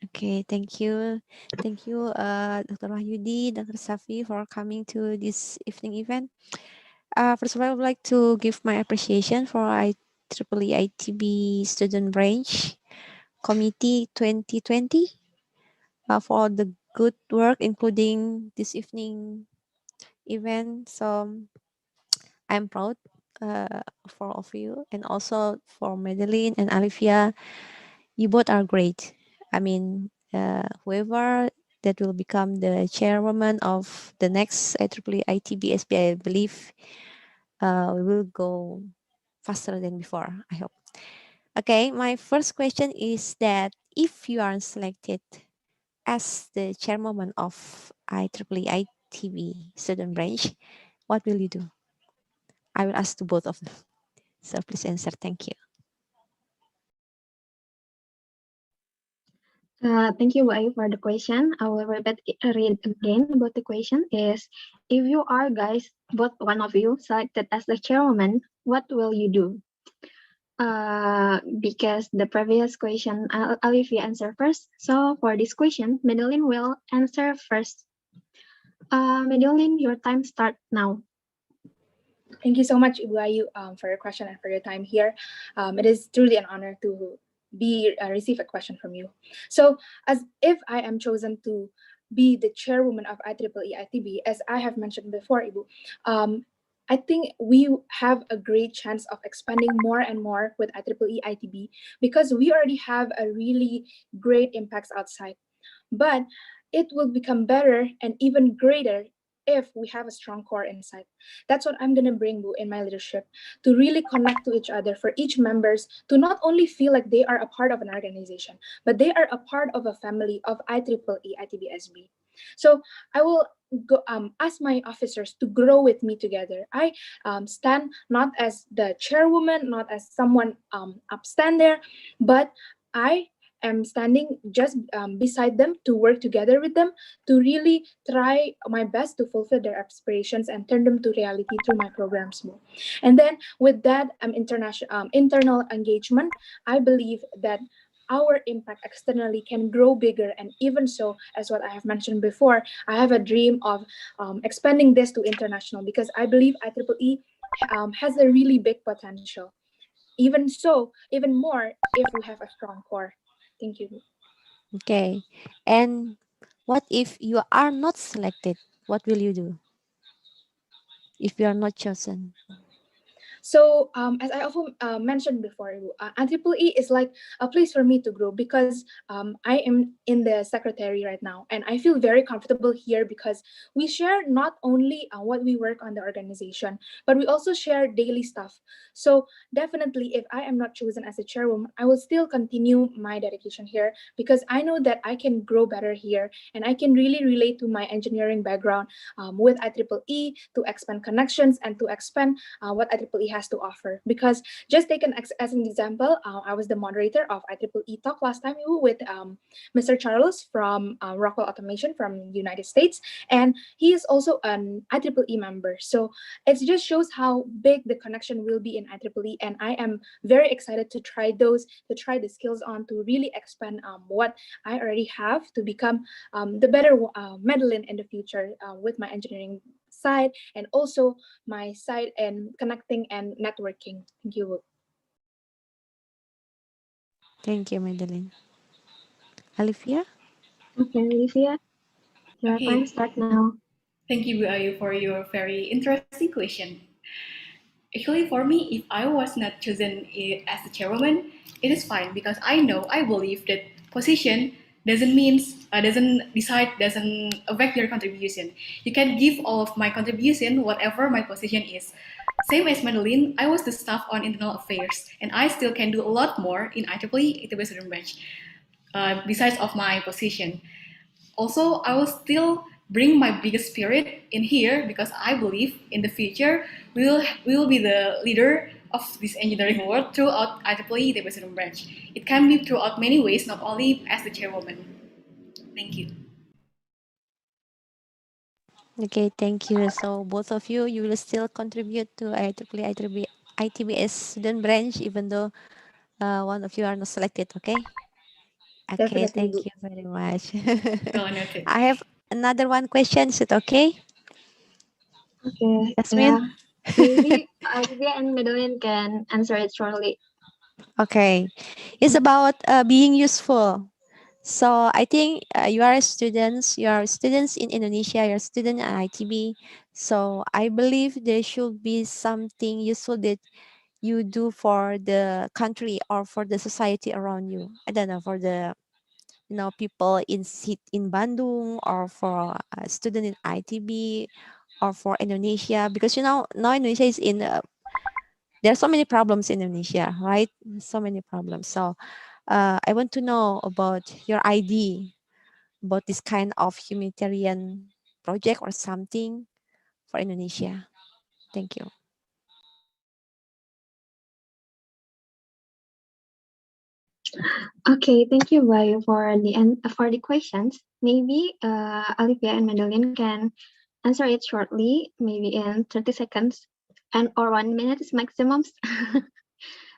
Okay, thank you. Thank you, Dr. Wahyudi, Dr. Safi, for coming to this evening event. First of all, I would like to give my appreciation for IEEE ITB Student Branch Committee 2020 for the good work, including this evening event. So I'm proud for all of you, and also for Madeline and Alivia. You both are great. I mean, whoever that will become the chairwoman of the next IEEE ITB SB, I believe we will go faster than before, I hope. Okay, my first question is that if you are selected as the chairwoman of IEEE ITB student branch, what will you do? I will ask to both of them. So please answer. Thank you. Thank you, Bu Ayu, for the question. I will read again about the question is, if you are guys, both one of you selected as the chairwoman, what will you do? Because the previous question, Alivia answer first. So for this question, Madeline will answer first. Madeline, your time start now. Thank you so much, Ibu Ayu, for your question and for your time here. It is truly an honor to receive a question from you. So, as if I am chosen to be the chairwoman of IEEE ITB, as I have mentioned before, Ibu, I think we have a great chance of expanding more and more with IEEE ITB because we already have a really great impacts outside. But it will become better and even greater if we have a strong core inside. That's what I'm going to bring, Bu, in my leadership, to really connect to each other, for each members to not only feel like they are a part of an organization, but they are a part of a family of IEEE ITB-SB. So I will go, ask my officers to grow with me together. I stand not as the chairwoman, not as someone upstand there, but I am standing just beside them to work together with them to really try my best to fulfill their aspirations and turn them to reality through my programs more. And then with that internal engagement, I believe that our impact externally can grow bigger. And even so, as what I have mentioned before, I have a dream of expanding this to international because I believe IEEE has a really big potential. Even so, even more if we have a strong core. Thank you. Okay. And what if you are not selected? What will you do if you are not chosen? So as I often mentioned before, IEEE is like a place for me to grow because I am in the secretary right now, and I feel very comfortable here because we share not only what we work on the organization, but we also share daily stuff. So definitely, if I am not chosen as a chairwoman, I will still continue my dedication here because I know that I can grow better here, and I can really relate to my engineering background with IEEE to expand connections and to expand what IEEE has to offer. Because just take as an example, I was the moderator of IEEE Talk last time with Mr. Charles from Rockwell Automation from the United States, and he is also an IEEE member. So it just shows how big the connection will be in IEEE, and I am very excited to try the skills on to really expand what I already have to become the better Madeline in the future with my engineering side and also my side in connecting and networking. Thank you. Thank you, Madeline. Olivia? Okay, Olivia, your Okay. time start now. Thank you, Bu Ayu, for your very interesting question. Actually, for me, if I was not chosen as the chairwoman, it is fine because I believe that position doesn't affect your contribution. You can give all of my contribution, whatever my position is. Same as Madeline, I was the staff on internal affairs, and I still can do a lot more in IEEE ITB student branch, besides of my position. Also, I will still bring my biggest spirit in here because I believe in the future we will be the leader of this engineering world throughout IEEE the Western branch. It can be throughout many ways, not only as the chairwoman. Thank you. Okay, thank you. So both of you, you will still contribute to IEEE ITBS student branch, even though one of you are not selected, okay? Okay, Definitely. thank you very much. Well noted. I have another one question. Is it okay? Okay, Yasmin? yeah. Maybe Olivia and Madeline can answer it shortly. Okay. It's about being useful. So I think you are students in Indonesia, you're a student at ITB. So I believe there should be something useful that you do for the country or for the society around you. I don't know, for the people in Bandung, or for a student in ITB, or for Indonesia, because now Indonesia is in there are so many problems in Indonesia, right? So many problems. So I want to know about your idea about this kind of humanitarian project or something for Indonesia. Thank you. Okay, thank you, Bayu, for the questions. Maybe Olivia and Madeline can answer it shortly, maybe in 30 seconds, and or 1 minute is maximum.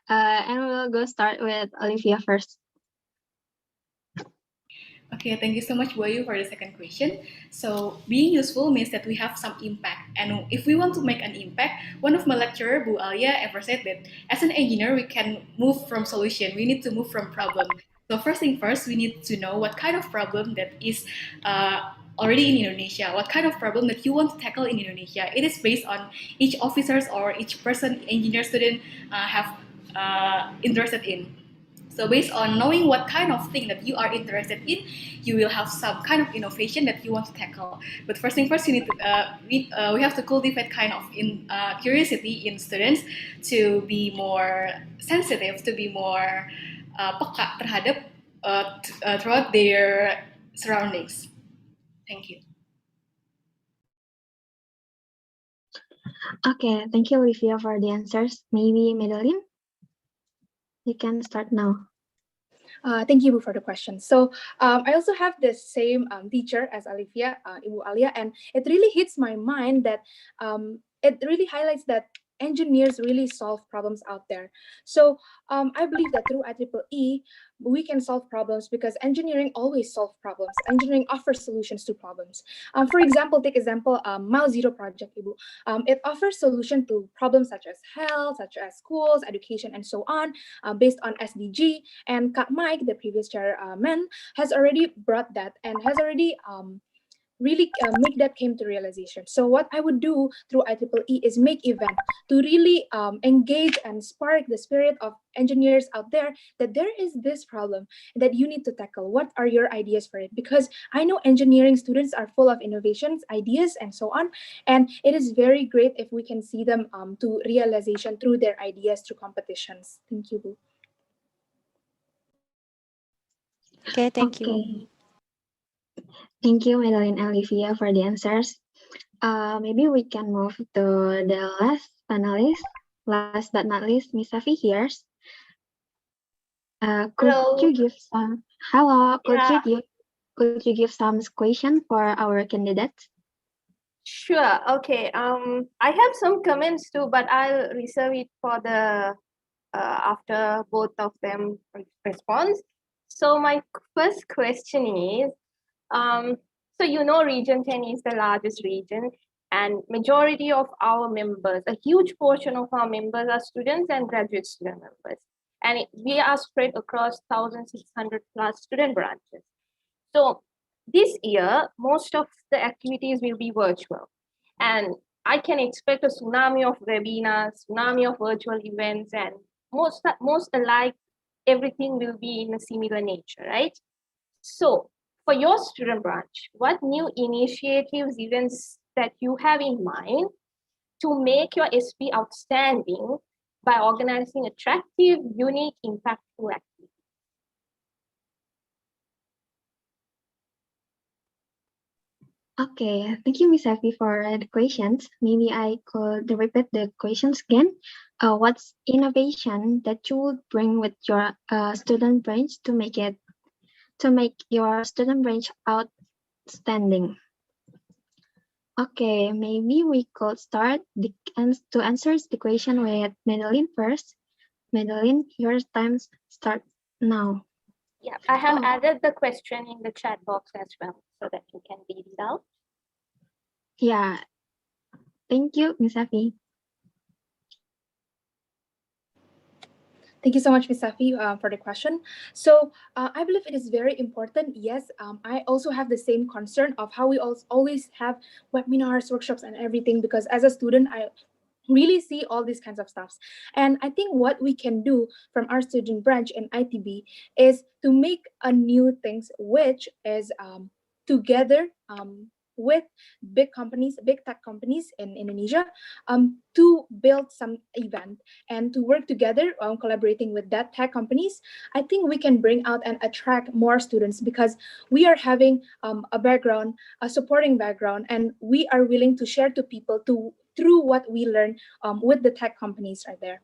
And we'll go start with Olivia first. Okay, thank you so much, Wayu, for the second question. So, being useful means that we have some impact. And if we want to make an impact, one of my lecturer, Bu Alia, ever said that as an engineer, we can move from solution. We need to move from problem. So first thing first, we need to know what kind of problem that is already in Indonesia. What kind of problem that you want to tackle in Indonesia? It is based on each officers or each person, engineer student have interested in. So based on knowing what kind of thing that you are interested in, you will have some kind of innovation that you want to tackle. But first thing first, you need to we have to cultivate kind of curiosity in students to be more sensitive, to be more peka terhadap throughout their surroundings. Thank you. Okay, thank you, Olivia, for the answers. Maybe Madeline, you can start now. Thank you for the question. So I also have the same teacher as Olivia, Ibu Alia, and it really hits my mind that it really highlights that engineers really solve problems out there. So I believe that through IEEE, we can solve problems because engineering always solves problems. Engineering offers solutions to problems. For example, take example, Mile Zero Project, Ibu. It offers solution to problems such as health, such as schools, education, and so on, based on SDG. And Kak Mike, the previous chairman, has already brought that and has already really make that came to realization. So what I would do through IEEE is make event to really engage and spark the spirit of engineers out there that there is this problem that you need to tackle. What are your ideas for it? Because I know engineering students are full of innovations, ideas, and so on. And it is very great if we can see them to realization through their ideas, through competitions. Thank you. Okay, thank you. Thank you, Madeline and Olivia, for the answers. Maybe we can move to the last panelist. last but not least, Miss Safi here. Could Hello. you give some hello? Yeah. Could you give some question for our candidates? Sure. Okay. I have some comments too, but I'll reserve it for the after both of them response. So my first question is, so you know, Region 10 is the largest region, and majority of our members, a huge portion of our members are students and graduate student members, and we are spread across 1,600 plus student branches. So this year, most of the activities will be virtual. And I can expect a tsunami of webinars, tsunami of virtual events, and most alike, everything will be in a similar nature, right? So for your student branch, what new initiatives, events that you have in mind to make your SP outstanding by organizing attractive, unique, impactful activities? Okay, thank you, Miss Safi, for the questions. Maybe I could repeat the questions again. What's innovation that you would bring with your student branch to make your student branch outstanding? Okay, maybe we could start to answer the question with Madeline first. Madeline, your time start now. Yeah, I have Oh. added the question in the chat box as well so that you can read it out. Yeah, thank you, Miss Safi. Thank you so much, Ms. Safi, for the question. So I believe it is very important. Yes, I also have the same concern of how we always have webinars, workshops, and everything, because as a student, I really see all these kinds of stuffs. And I think what we can do from our student branch in ITB is to make a new things, which is together with big companies, big tech companies in Indonesia, to build some event and to work together, collaborating with that tech companies. I think we can bring out and attract more students because we are having a background, a supporting background, and we are willing to share to people through what we learn with the tech companies right there.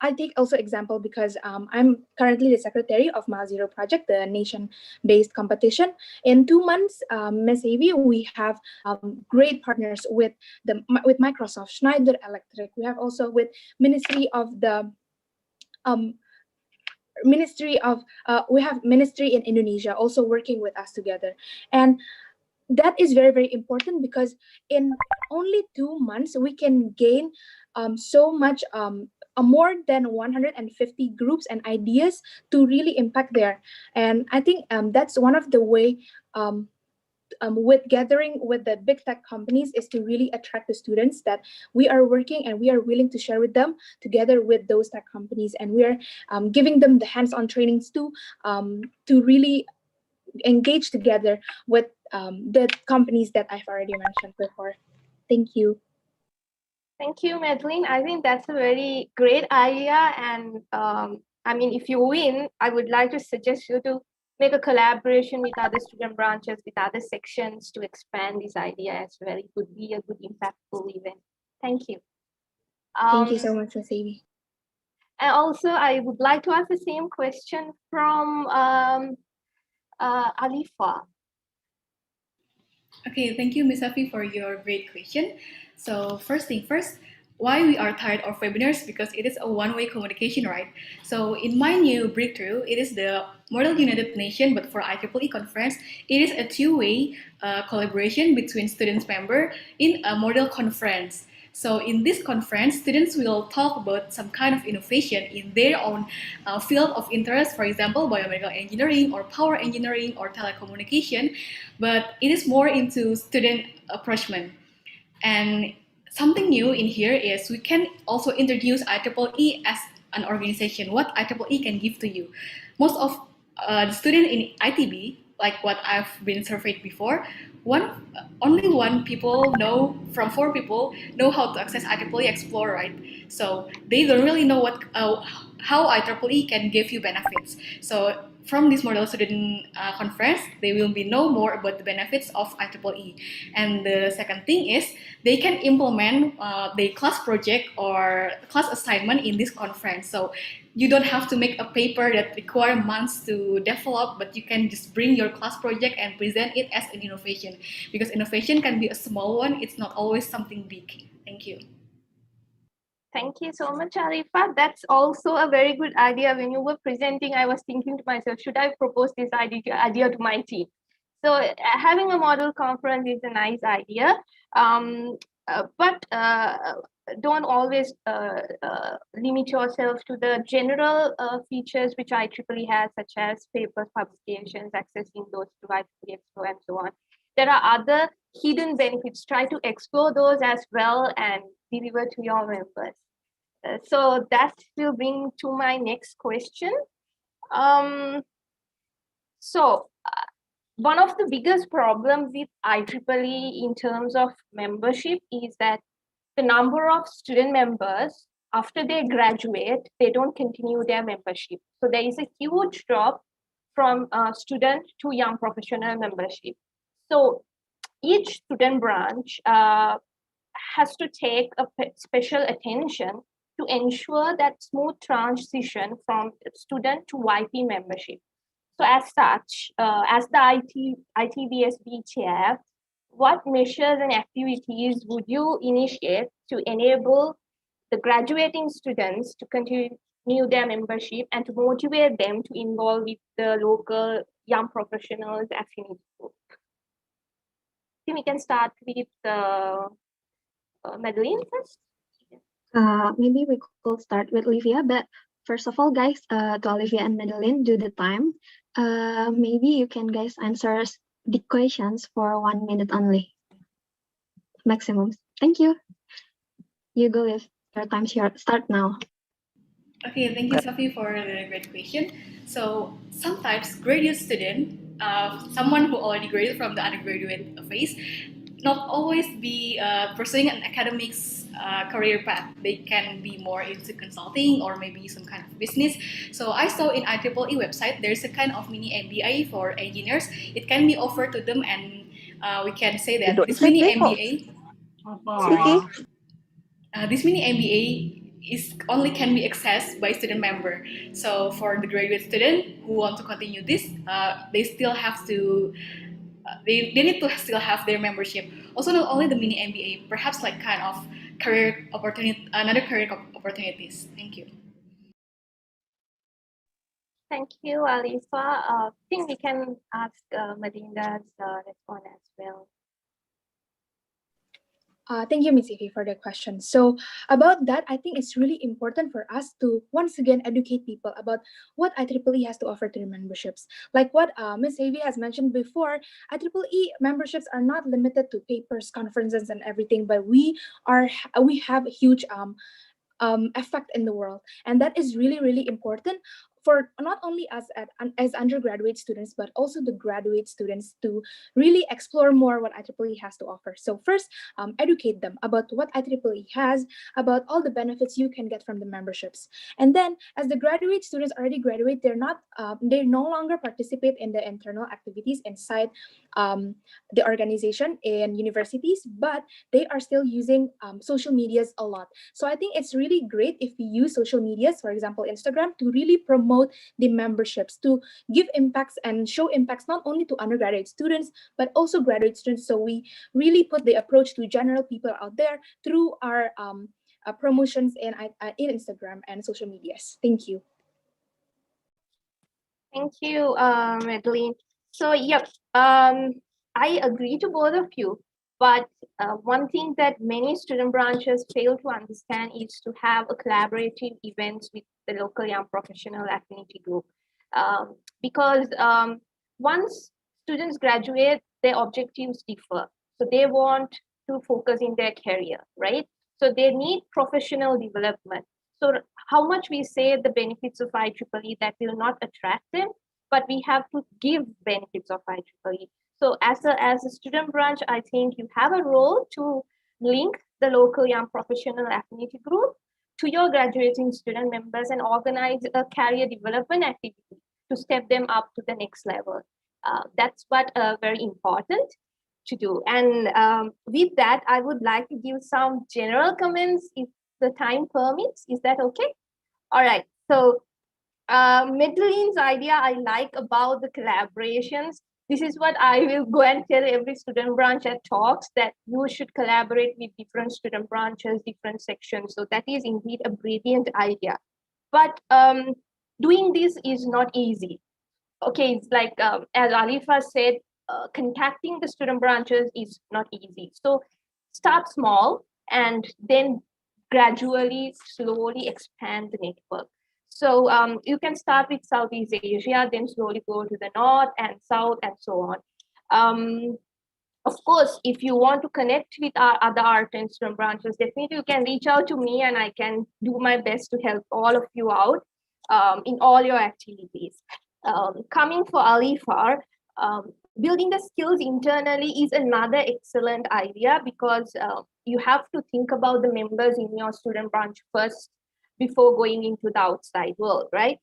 I take also example because I'm currently the secretary of Mile Zero Project, the nation-based competition. In 2 months, Ms. Avi, we have great partners with Microsoft, Schneider Electric. We have also with um, we have ministry in Indonesia also working with us together. And that is very, very important because in only 2 months, we can gain so much, more than 150 groups and ideas to really impact there. And I think that's one of the way with gathering with the big tech companies is to really attract the students that we are working and we are willing to share with them together with those tech companies. And we are giving them the hands-on trainings to really engage together with the companies that I've already mentioned before. Thank you. Thank you, Madeline. I think that's a very great idea. And I mean, if you win, I would like to suggest you to make a collaboration with other student branches, with other sections to expand this idea as well. It would be a good, impactful event. Thank you. Thank you so much, Ms. Avi. And also, I would like to ask the same question from Alifa. Okay, thank you, Ms. Safi, for your great question. So first thing first, why we are tired of webinars? Because it is a one-way communication, right? So in my new breakthrough, it is the Model United Nation, but for IEEE conference, it is a two-way collaboration between students member in a model conference. So in this conference, students will talk about some kind of innovation in their own field of interest, for example, biomedical engineering or power engineering or telecommunication, but it is more into student approachment. And something new in here is we can also introduce IEEE as an organization, what IEEE can give to you. Most of the students in ITB, like what I've been surveyed before, only one people know from 4 people know how to access IEEE Explore, right? So they don't really know how IEEE can give you benefits. So from this model student conference, they will be know more about the benefits of IEEE. And the second thing is they can implement their class project or class assignment in this conference. So you don't have to make a paper that require months to develop, but you can just bring your class project and present it as an innovation. Because innovation can be a small one, it's not always something big. Thank you. Thank you so much, Arifa. That's also a very good idea. When you were presenting, I was thinking to myself, should I propose this idea to my team? So having a model conference is a nice idea, but don't always limit yourself to the general features which IEEE has, such as papers, publications, accessing those to IEEE Expo, and so on. There are other hidden benefits. Try to explore those as well and deliver to your members. So that will bring to my next question. One of the biggest problems with IEEE in terms of membership is that the number of student members, after they graduate, they don't continue their membership. So there is a huge drop from student to young professional membership. So each student branch has to take a special attention to ensure that smooth transition from student to YP membership. So as such, as the ITBSB chair, what measures and activities would you initiate to enable the graduating students to continue their membership and to motivate them to involve with the local young professionals affinity group? I think we can start with Madeline first. Maybe we could start with Olivia, but first of all, guys, to Olivia and Madeline, do the time. Maybe you can guys answer the questions for 1 minute only, maximum. Thank you. You go with your time start now. Okay, thank you, Safi, for the great question. So sometimes graduate student, someone who already graduated from the undergraduate phase, not always be pursuing an academics career path. They can be more into consulting or maybe some kind of business. So I saw in IEEE website there's a kind of mini MBA for engineers. It can be offered to them, and we can say that this mini MBA. This mini MBA only can be accessed by student member. So for the graduate student who want to continue this, they still have to. They need to still have their membership. Also, not only the mini MBA, perhaps like kind of career opportunity, another career opportunities. Thank you. Thank you, Alifa. I think we can ask Madinda's response as well. Thank you, Ms. Ifi, for the question. So about that, I think it's really important for us to once again educate people about what IEEE has to offer to the memberships. Like what Ms. Ifi has mentioned before, IEEE memberships are not limited to papers, conferences, and everything, but we have a huge effect in the world, and that is really, really important for not only us as undergraduate students, but also the graduate students to really explore more what IEEE has to offer. So first, educate them about what IEEE has, about all the benefits you can get from the memberships. And then as the graduate students already graduate, they no longer participate in the internal activities inside the organization in universities, but they are still using social medias a lot. So I think it's really great if we use social medias, for example, Instagram, to really promote the memberships, to give impacts and show impacts not only to undergraduate students, but also graduate students. So we really put the approach to general people out there through our promotions in Instagram and social medias. Thank you. Thank you, Madeline. So, yep, I agree to both of you. But one thing that many student branches fail to understand is to have a collaborative events with the local young professional affinity group. Because once students graduate, their objectives differ. So they want to focus in their career, right? So they need professional development. So how much we say the benefits of IEEE, that will not attract them, but we have to give benefits of IEEE. So as a student branch, I think you have a role to link the local young professional affinity group to your graduating student members and organize a career development activity. to step them up to the next level. That's what very important to do. And with that, I would like to give some general comments if the time permits. Is that okay? All right. So Madeleine's idea I like about the collaborations. This is what I will go and tell every student branch at talks, that you should collaborate with different student branches, different sections. So that is indeed a brilliant idea. But doing this is not easy. Okay, it's like as Alifa said, contacting the student branches is not easy. So start small and then gradually, slowly expand the network. So you can start with Southeast Asia, then slowly go to the north and south and so on. Of course, if you want to connect with our other art and student branches, definitely you can reach out to me and I can do my best to help all of you out in all your activities. Coming for Alifar, building the skills internally is another excellent idea, because you have to think about the members in your student branch first before going into the outside world, right?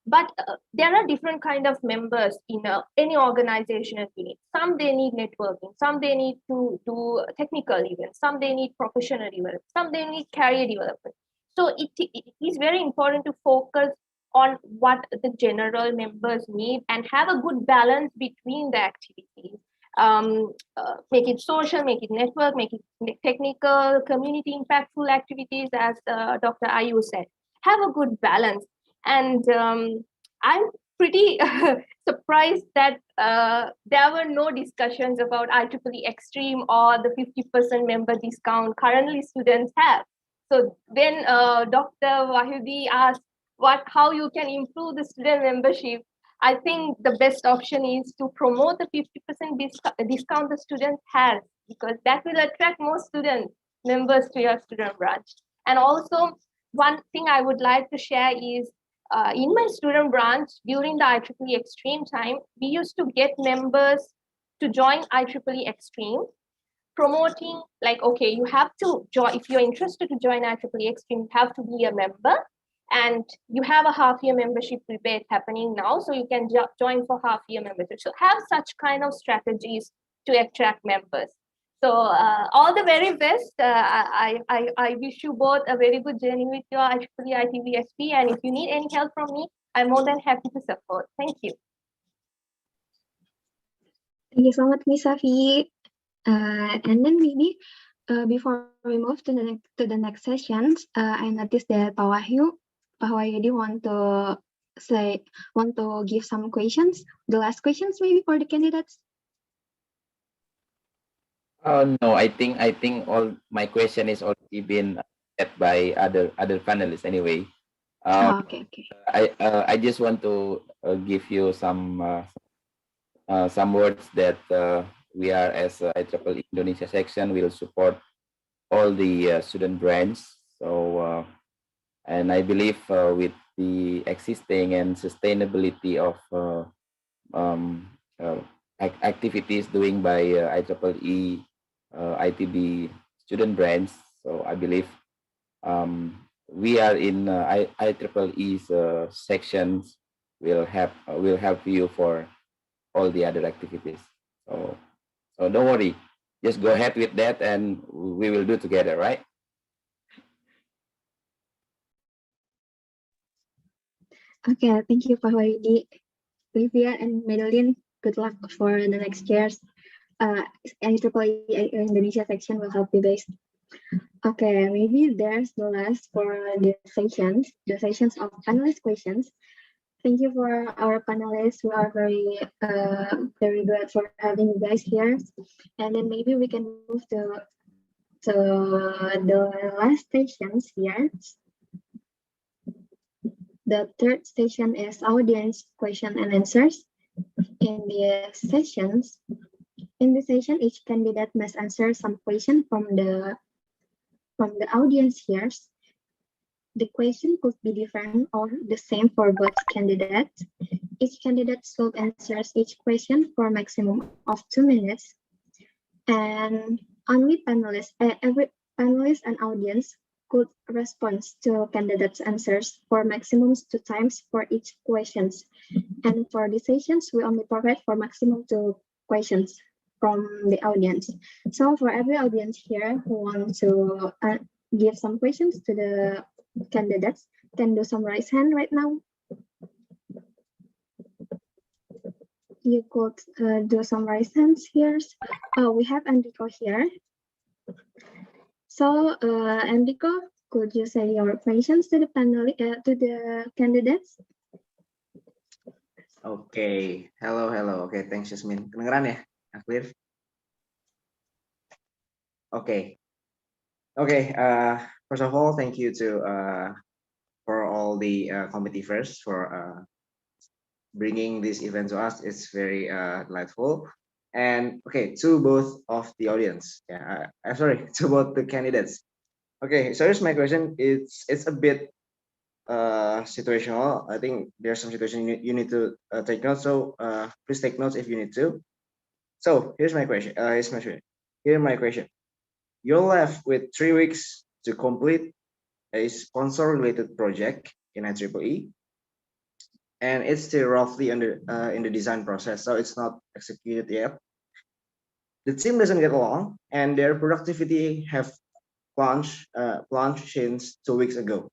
But there are different kind of members in any organizational unit. Some they need networking, some they need to do technical events, some they need professional development, some they need career development. So it is very important to focus on what the general members need and have a good balance between the activities. Make it social, make it network, make it technical, community impactful activities, as Dr. Ayu said. Have a good balance. And I'm pretty surprised that there were no discussions about IEEE Extreme or the 50% member discount currently students have. So when Dr. Wahidi asked how you can improve the student membership, I think the best option is to promote the 50% discount the students have, because that will attract more student members to your student branch. And also, one thing I would like to share is in my student branch during the IEEE Extreme time, we used to get members to join IEEE Extreme, promoting like, okay, you have to join, if you're interested to join IEEE Extreme, you have to be a member. And you have a half-year membership rebate happening now, so you can join for half-year membership. So have such kind of strategies to attract members. So all the very best. I wish you both a very good journey with your IEEE ITB SP. And if you need any help from me, I'm more than happy to support. Thank you. Thank you so much, Ms. Safi. And then maybe before we move to the next sessions, I noticed that Pak Wahyudi want to give some questions. The last questions maybe for the candidates. No, I think all my question is already been set by other panelists anyway. Okay. I just want to give you some words that we are, as IEEE Indonesia section, will support all the student brands. So and I believe with the existing and sustainability of activities doing by IEEE ITB student brands, so I believe we are in IEEE's sections will help you for all the other activities. So don't worry, just go ahead with that and we will do together, right? Okay, thank you, Pak Wahyudi. Livia and Madeline, good luck for the next years. IEEE Indonesia section will help you guys. Okay, maybe there's the last for the sessions of panelist questions. Thank you for our panelists. We are very glad for having you guys here. And then maybe we can move to the last sessions here. The third session is audience question and answers. In this session, each candidate must answer some question from the audience here. The question could be different or the same for both candidates. Each candidate should answer each question for a maximum of 2 minutes. And only every panelist and audience could respond to candidates' answers for maximum 2 times for each questions. And for these sessions, we only provide for maximum 2 questions from the audience. So for every audience here who wants to give some questions to the candidates, can do some raise hand right now. You could do some raise hands here. We have Enrico here. So Enrico, could you say your questions to the panel, to the candidates? Oke, hello. Oke, thanks Yasmin. Kedengeran ya? Clear? Oke. First of all, thank you to for all the committee first for bringing this event to us. It's very delightful. And okay, to both of the audience. Yeah, I'm sorry, to both the candidates. Okay, so here's my question. It's a bit situational. I think there's some situation you need to take notes. So please take notes if you need to. So here's my question. Here's my question. You're left with 3 weeks to complete a sponsor-related project in IEEE, and it's still roughly under in the design process, so it's not executed yet. The team doesn't get along, and their productivity have plunged since 2 weeks ago.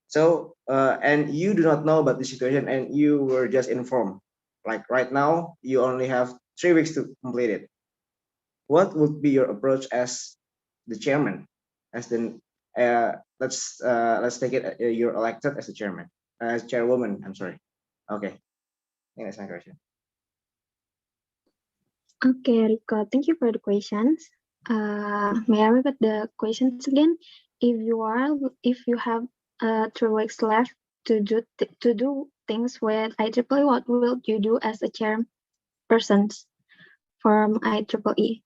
So, and you do not know about the situation, and you were just informed. Like right now, you only have 3 weeks to complete it. What would be your approach as the chairman? As the let's take it you're elected as the chairman, as chairwoman. I'm sorry. Okay, I think that's my question. Okay, Rico, thank you for the questions. May I repeat the questions again? If you have 3 weeks left to do things with IEEE, what will you do as a chairperson from IEEE?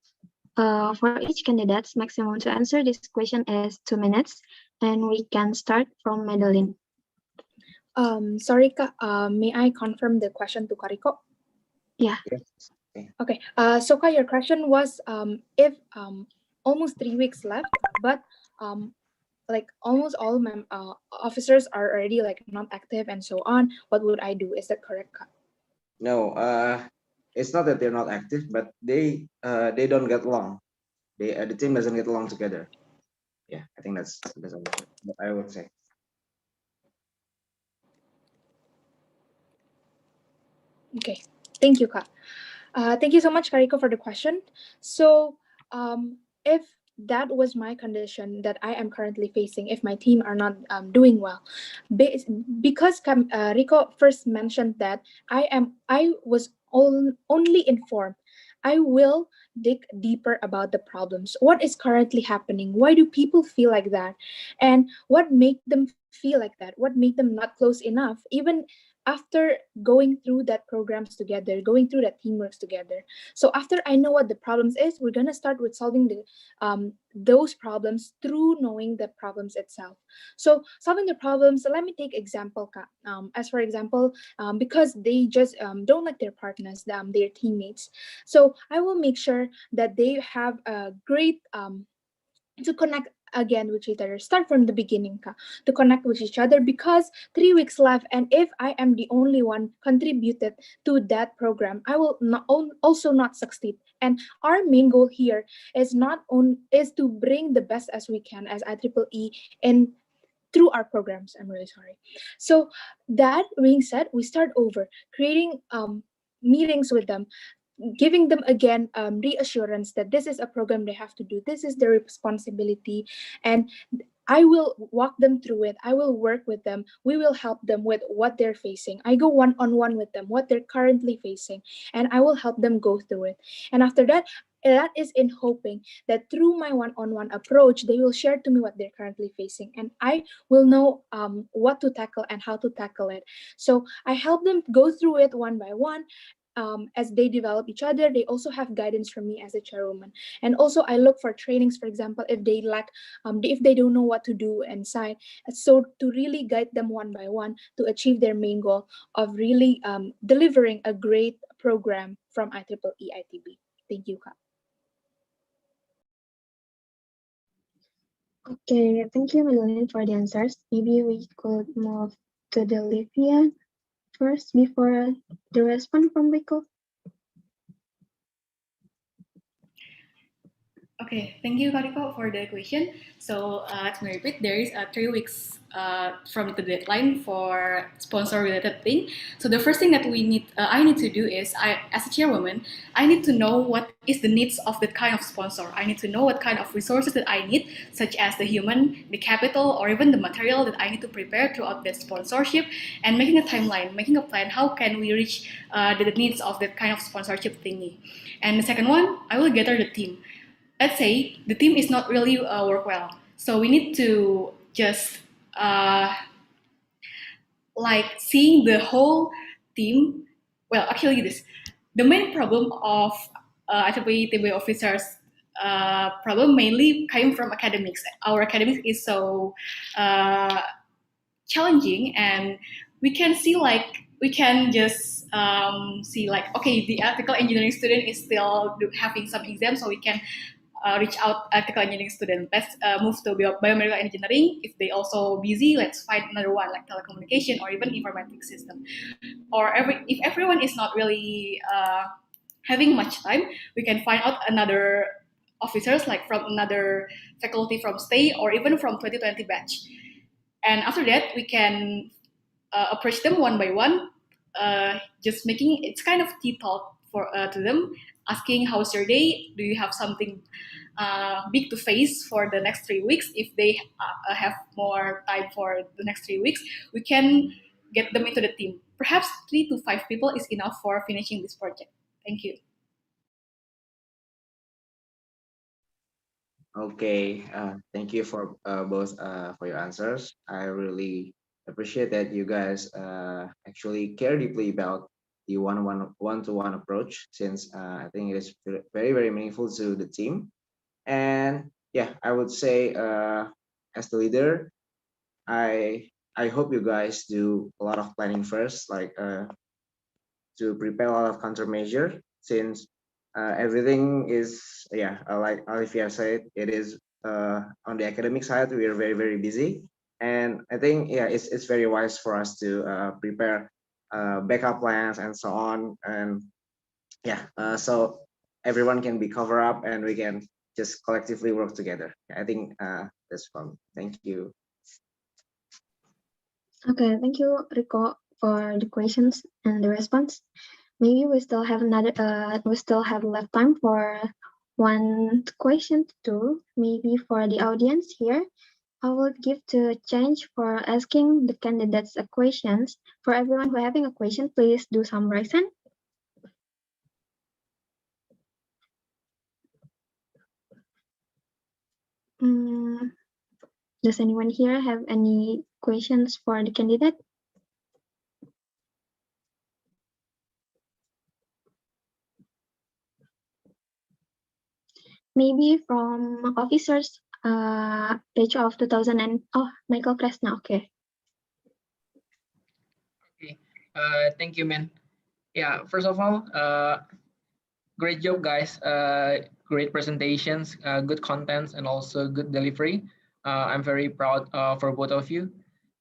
For each candidate, maximum to answer this question is 2 minutes, and we can start from Madeline. Sorry, Kak, may I confirm the question to Kariko? Yeah. Yes. Okay. So Kak, your question was if almost 3 weeks left, but like almost all my officers are already like not active and so on, what would I do? Is that correct, Kak? No, it's not that they're not active, but they don't get along. The team doesn't get along together. Yeah, I think that's what I would say. Okay, thank you, Kak. Thank you so much, Kariko, for the question. So, if that was my condition that I am currently facing, if my team are not doing well, because Rico first mentioned that I was only informed, I will dig deeper about the problems. What is currently happening? Why do people feel like that? And what make them feel like that? What make them not close enough? Even after going through that programs together, going through that teamworks together. So after I know what the problems is, we're gonna start with solving those problems through knowing the problems itself. So solving the problems. Let me take example. As for example, because they just don't like their partners, their teammates. So I will make sure that they have a great to connect again with each other. Start from the beginning to connect with each other, because 3 weeks left, and if I am the only one contributed to that program, I will also not succeed. And our main goal here is is to bring the best as we can as IEEE in through our programs. I'm really sorry. So that being said, we start over creating meetings with them, giving them again reassurance that this is a program they have to do, this is their responsibility, and I will walk them through it. I will work with them. We will help them with what they're facing. I go one-on-one with them, what they're currently facing, and I will help them go through it. And after that, that is in hoping that through my one-on-one approach, they will share to me what they're currently facing, and I will know what to tackle and how to tackle it. So I help them go through it one by one. As they develop each other, they also have guidance from me as a chairwoman. And also I look for trainings, for example, if they lack, if they don't know what to do inside. So to really guide them one by one to achieve their main goal of really delivering a great program from IEEE ITB. Thank you, Kak. Okay, thank you, Madeline, for the answers. Maybe we could move to the Livia first before the response from Rico. Okay, thank you, Kariko, for the question. So let me repeat. There is 3 weeks from the deadline for sponsor-related thing. So the first thing that I need to do is, as a chairwoman, I need to know what is the needs of that kind of sponsor. I need to know what kind of resources that I need, such as the human, the capital, or even the material that I need to prepare throughout that sponsorship, and making a timeline, making a plan. How can we reach the needs of that kind of sponsorship thingy? And the second one, I will gather the team. Let's say the team is not really work well, so we need to just like seeing the whole team. Well, actually, the main problem of IEEE ITB officers problem mainly came from academics. Our academics is so challenging, and we can just see like, okay, the electrical engineering student is still having some exams, so we can reach out electrical engineering student. Let's move to biomedical engineering. If they also busy, let's find another one like telecommunication or even informatics system. Or if everyone is not really having much time, we can find out another officers like from another faculty from stay or even from 2020 batch. And after that, we can approach them one by one, just making it's kind of tea talk for to them, asking how's your day, do you have something big to face for the next 3 weeks. If they have more time for the next 3 weeks, we can get them into the team. Perhaps 3 to 5 people is enough for finishing this project. Thank you. Okay, thank you for both for your answers. I really appreciate that you guys actually care deeply about the one-to-one approach, since I think it is very, very meaningful to the team. And yeah, I would say as the leader, I hope you guys do a lot of planning first, like to prepare a lot of countermeasure, since everything is, yeah, like Olivia said, it is on the academic side we are very, very busy, and I think, yeah, it's very wise for us to prepare backup plans and so on, and yeah, so everyone can be covered up and we can just collectively work together. I think that's fun. Thank you. Okay, thank you, Rico, for the questions and the response. Maybe we still have we still have left time for one question to maybe for the audience here. I would give to change for asking the candidates a questions. For everyone who having a question, please do some raise hand. Does anyone here have any questions for the candidate? Maybe from officers, page of 2000 and Michael Kresna. Okay. Okay. Thank you, man. Yeah. First of all, great job, guys. Great presentations, good contents, and also good delivery. I'm very proud for both of you.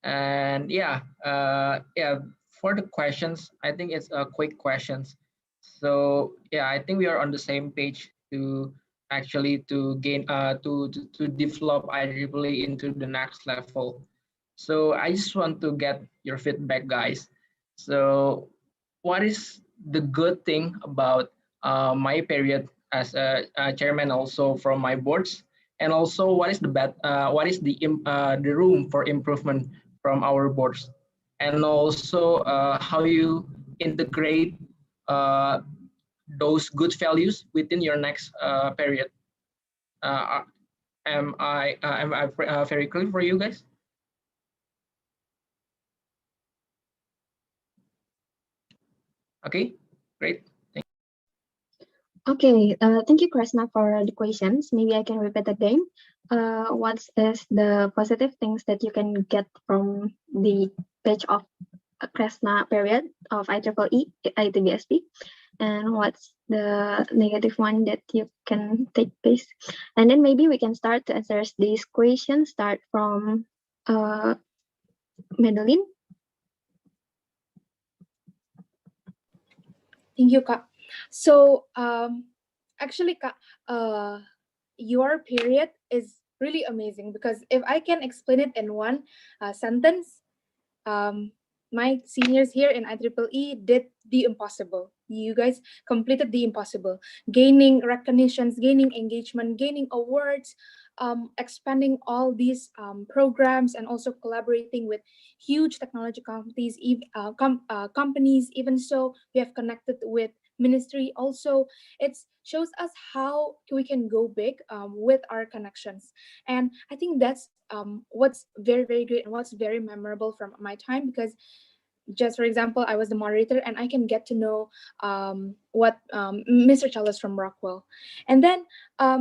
And yeah, for the questions, I think it's quick questions. So yeah, I think we are on the same page to actually to gain to develop IEEE into the next level. So I just want to get your feedback, guys. So what is the good thing about my period as a chairman, also from my boards, and also what is the the room for improvement from our boards, and also how you integrate uh, those good values within your next period. Uh, am I very clear for you guys? Okay, great. Okay, thank you, Kresna, for the questions. Maybe I can repeat again. What is the positive things that you can get from the page of Kresna period of IEEE ITBSP? and what's the negative one that you can take place. And then maybe we can start to answer these questions. Start from Madeline. Thank you, Kak. So, actually, Kak, your period is really amazing because if I can explain it in one sentence, my seniors here in IEEE did the impossible. You guys completed the impossible, gaining recognitions, gaining engagement, gaining awards, expanding all these programs, and also collaborating with huge technology companies. Companies. Even so, we have connected with ministry. Also, it shows us how we can go big with our connections, and I think that's what's very very great and what's very memorable from my time, because just for example, I was the moderator and I can get to know what Mr. Charles from Rockwell. And then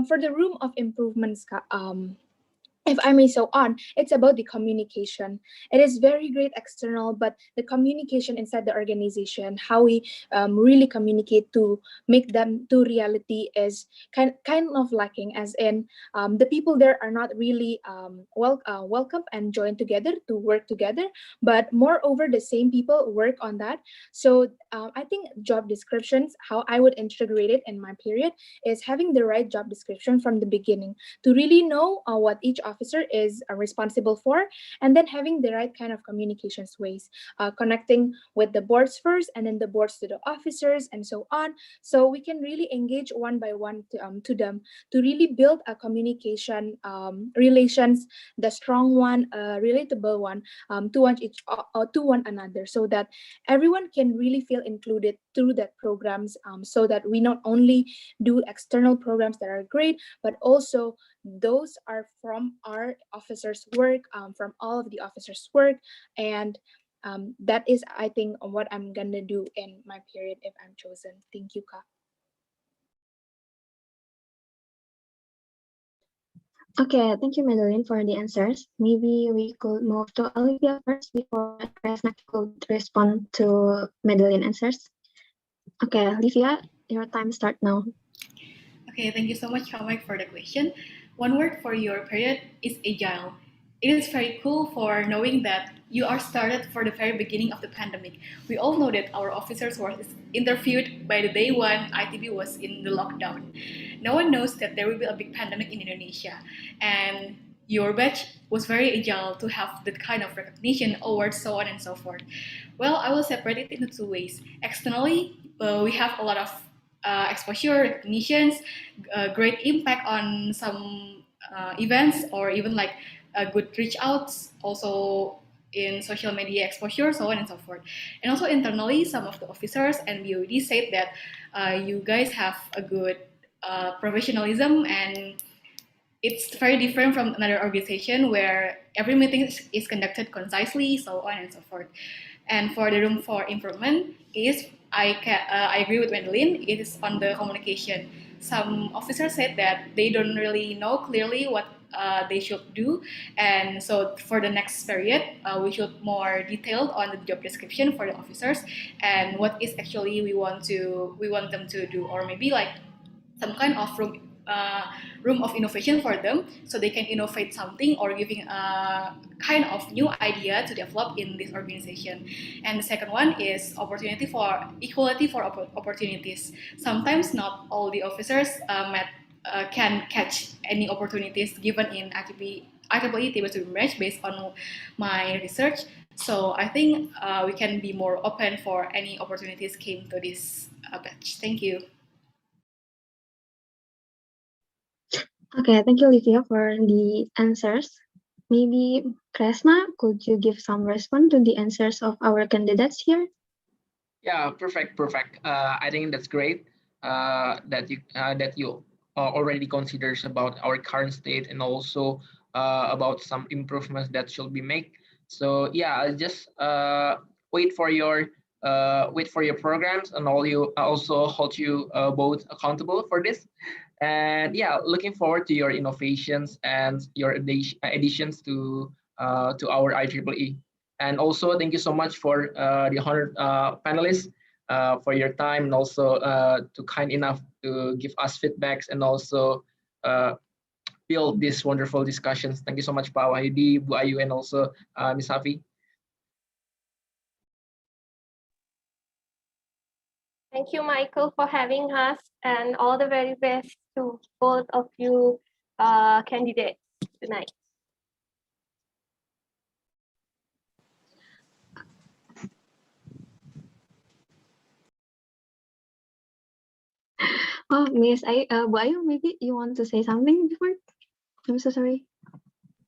for the room of improvements, if I may so on, it's about the communication. It is very great external, but the communication inside the organization, how we really communicate to make them to reality, is kind of lacking. As in, the people there are not really welcome and join together to work together. But moreover, the same people work on that. So I think job descriptions, how I would integrate it in my period, is having the right job description from the beginning to really know what each officer is responsible for, and then having the right kind of communications ways, connecting with the boards first and then the boards to the officers and so on, so we can really engage one by one to them to really build a communication relations, the strong one, relatable one, to one another, so that everyone can really feel included through that programs, so that we not only do external programs that are great, but also those are from our officers' work, from all of the officers' work. And that is, I think, what I'm gonna do in my period if I'm chosen. Thank you, Ka. Okay, thank you, Madeline, for the answers. Maybe we could move to Olivia first before Kresna could respond to Madeline answers. Okay, Olivia, your time start now. Okay, thank you so much, Mike, for the question. One word for your period is agile. It is very cool for knowing that you are started for the very beginning of the pandemic. We all know that our officers were interviewed by the day one ITB was in the lockdown. No one knows that there will be a big pandemic in Indonesia, and your batch was very agile to have that kind of recognition, awards, so on and so forth. Well, I will separate it into two ways. Externally, we have a lot of exposure, recognitions, great impact on some events, or even like good reach outs, also in social media exposure, so on and so forth. And also internally, some of the officers and BOD said that you guys have a good professionalism, and it's very different from another organization where every meeting is conducted concisely, so on and so forth. And for the room for improvement is, I agree with Madeline, it is on the communication. Some officers said that they don't really know clearly what they should do, and so for the next period, we should more detailed on the job description for the officers and what is actually we want them to do, or maybe like some kind of room of innovation for them, so they can innovate something or giving a kind of new idea to develop in this organization. And the second one is opportunity for equality for opportunities. Sometimes not all the officers can catch any opportunities given in IEEE ITB student branch based on my research. So I think we can be more open for any opportunities came to this batch. Thank you. Okay, thank you, Olivia, for the answers. Maybe Kresna, could you give some response to the answers of our candidates here? Yeah, perfect. I think that's great that you already considers about our current state, and also about some improvements that should be made. So yeah, I'll just wait for your programs, and all you also hold you both accountable for this. And yeah, looking forward to your innovations and your additions to our IEEE. And also, thank you so much for the honored panelists for your time, and also to kind enough to give us feedbacks, and also build these wonderful discussions. Thank you so much, Pak Wahyudi, Bu Ayu, and also Ms. Hafi. Thank you, Michael, for having us, and all the very best to both of you candidates tonight. Oh, Bu Ayu, maybe you want to say something before? I'm so sorry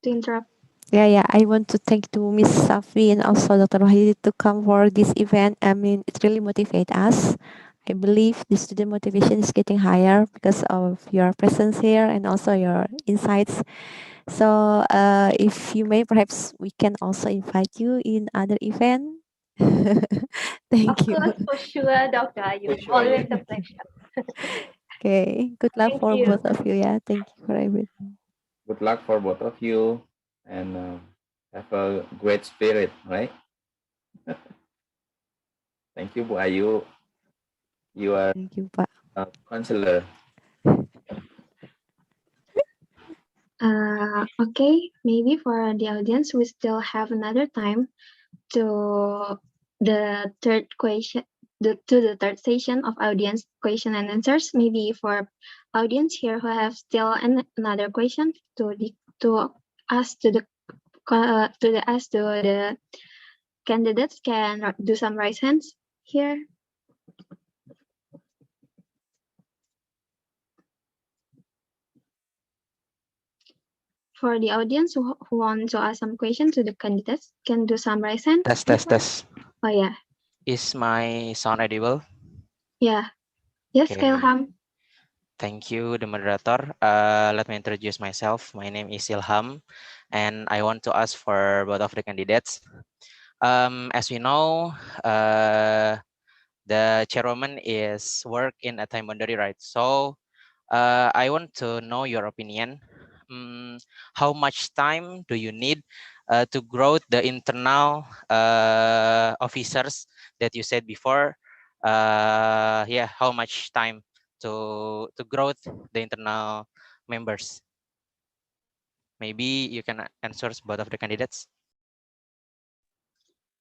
to interrupt. Yeah, I want to thank to Miss Safi and also Dr. Wahidi to come for this event. I mean, it really motivates us. I believe the student motivation is getting higher because of your presence here and also your insights. So if you may, perhaps we can also invite you in other event. Thank Of you. course, for sure, Dr. Ayu. For sure, Always yeah. a pleasure. Okay, good luck Thank for you. both of you. Yeah, thank you for everything. Good luck for both of you, and have a great spirit, right? Thank you, Bu Ayu. You are Thank you, Pak. a counselor. Okay, maybe for the audience, we still have another time to the third question, to the third session of audience question and answers. Maybe for audience here who have still another question to ask to the candidates, can do some raise hands here. For the audience who want to ask some question to the candidates, can do some raise hands. Test. Oh yeah, Is my sound audible? yeah. Yes, Okay. Ilham. Thank you, the moderator. Let me introduce myself. My name is Ilham, and I want to ask for both of the candidates. As we know, the chairwoman is work in a time boundary, right? So I want to know your opinion. How much time do you need to grow the internal officers that you said before? Yeah, how much time to grow the internal members? Maybe you can answer both of the candidates.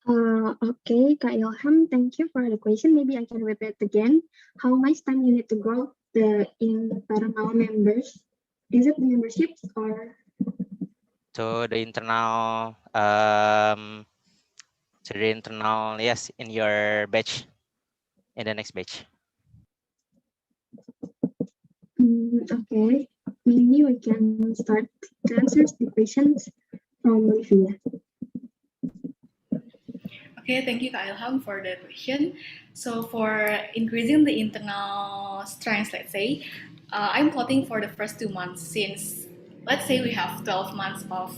Okay, Kak Ilham, thank you for the question. Maybe I can repeat again. How much time you need to grow the internal members? Is it the memberships or? To the internal, yes, in your batch, in the next batch. Okay, maybe we can start to answer the questions from Olivia. Okay, thank you, Kak Ilham, for the question. So for increasing the internal strength, let's say, I'm plotting for the first 2 months since, let's say we have 12 months of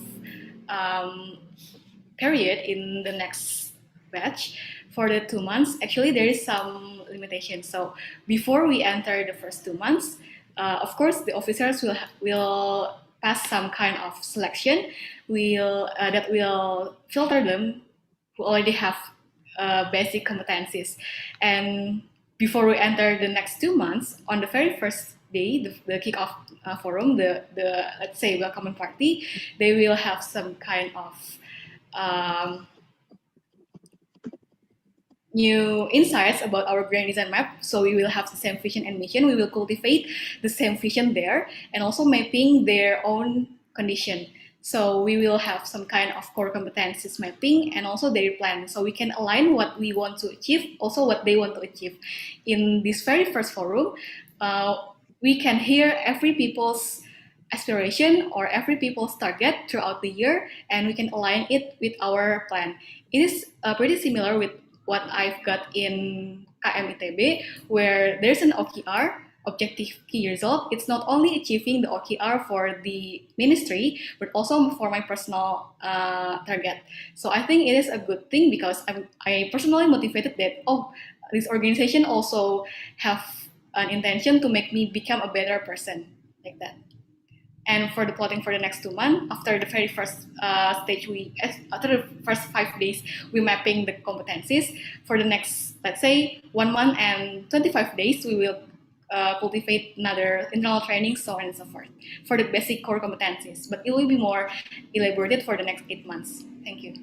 period in the next batch. For the 2 months, actually there is some limitation. So before we enter the first 2 months, of course the officers will pass some kind of selection. That will filter them who already have basic competencies. And before we enter the next 2 months, on the very first day, the kickoff forum, the let's say welcoming party, they will have some kind of new insights about our grand design map. So we will have the same vision and mission. We will cultivate the same vision there, and also mapping their own condition. So we will have some kind of core competencies mapping and also their plan. So we can align what we want to achieve, also what they want to achieve. In this very first forum, we can hear every people's aspiration or every people's target throughout the year, and we can align it with our plan. It is pretty similar with what I've got in KM ITB, where there's an OKR, objective key result. It's not only achieving the OKR for the ministry, but also for my personal target. So I think it is a good thing because I personally motivated that, this organization also have an intention to make me become a better person, like that. And for the plotting for the next 2 months, after the very first stage, after the first 5 days, we mapping the competencies. For the next, let's say, 1 month and 25 days, we will cultivate another internal training, so on and so forth, for the basic core competencies. But it will be more elaborated for the next 8 months. Thank you.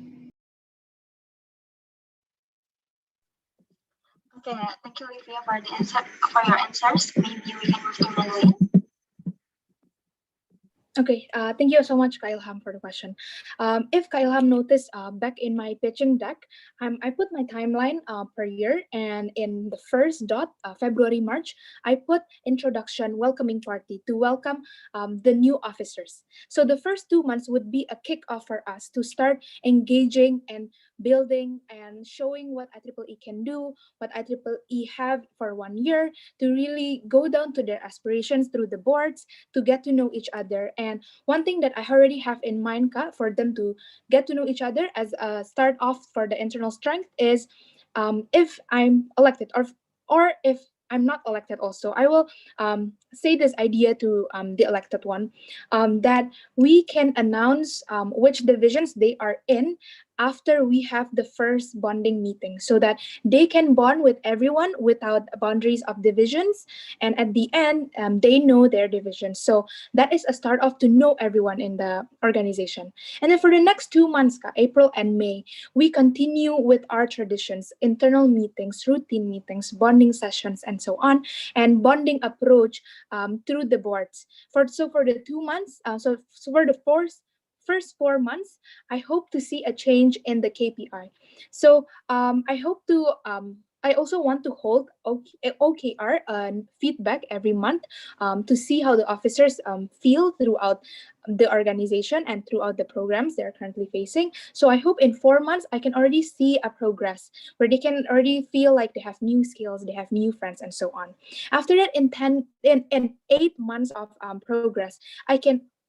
Okay, thank you, Olivia, for your answers. Maybe we can move to Madeline. Okay, thank you so much, Kailham, for the question. If Kailham noticed back in my pitching deck, I put my timeline per year, and in the first dot, February, March, I put introduction, welcoming party to welcome the new officers. So the first 2 months would be a kickoff for us to start engaging and building and showing what IEEE can do, what IEEE have for 1 year, to really go down to their aspirations through the boards, to get to know each other. And one thing that I already have in mind, Ka, for them to get to know each other as a start off for the internal strength is, if I'm elected, or if I'm not elected also, I will say this idea to the elected one, that we can announce which divisions they are in after we have the first bonding meeting, so that they can bond with everyone without boundaries of divisions. And at the end, they know their division. So that is a start off to know everyone in the organization. And then for the next 2 months, April and May, we continue with our traditions, internal meetings, routine meetings, bonding sessions, and so on, and bonding approach through the boards. For the 2 months, so for the first 4 months, I hope to see a change in the KPI. So I hope to I also want to hold OKR feedback every month, to see how the officers feel throughout the organization and throughout the programs they're currently facing. So I hope in 4 months I can already see a progress where they can already feel like they have new skills, they have new friends, and so on. After that, in 8 months of progress,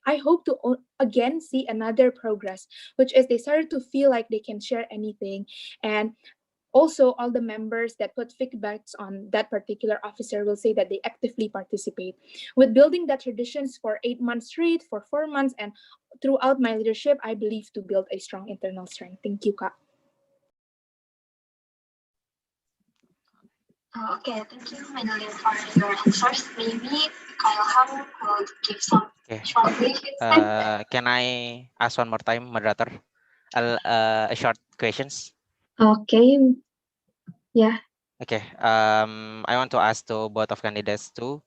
I hope to again see another progress, which is they started to feel like they can share anything. And also, all the members that put feedbacks on that particular officer will say that they actively participate. With building that traditions for 8 months straight, for 4 months, and throughout my leadership, I believe to build a strong internal strength. Thank you, Ka. Okay, thank you, Madeline, for your answers. Maybe Kailham could give some short brief instead. Can I ask one more time, moderator? A short questions. Okay, yeah. Okay. I want to ask to both of candidates too.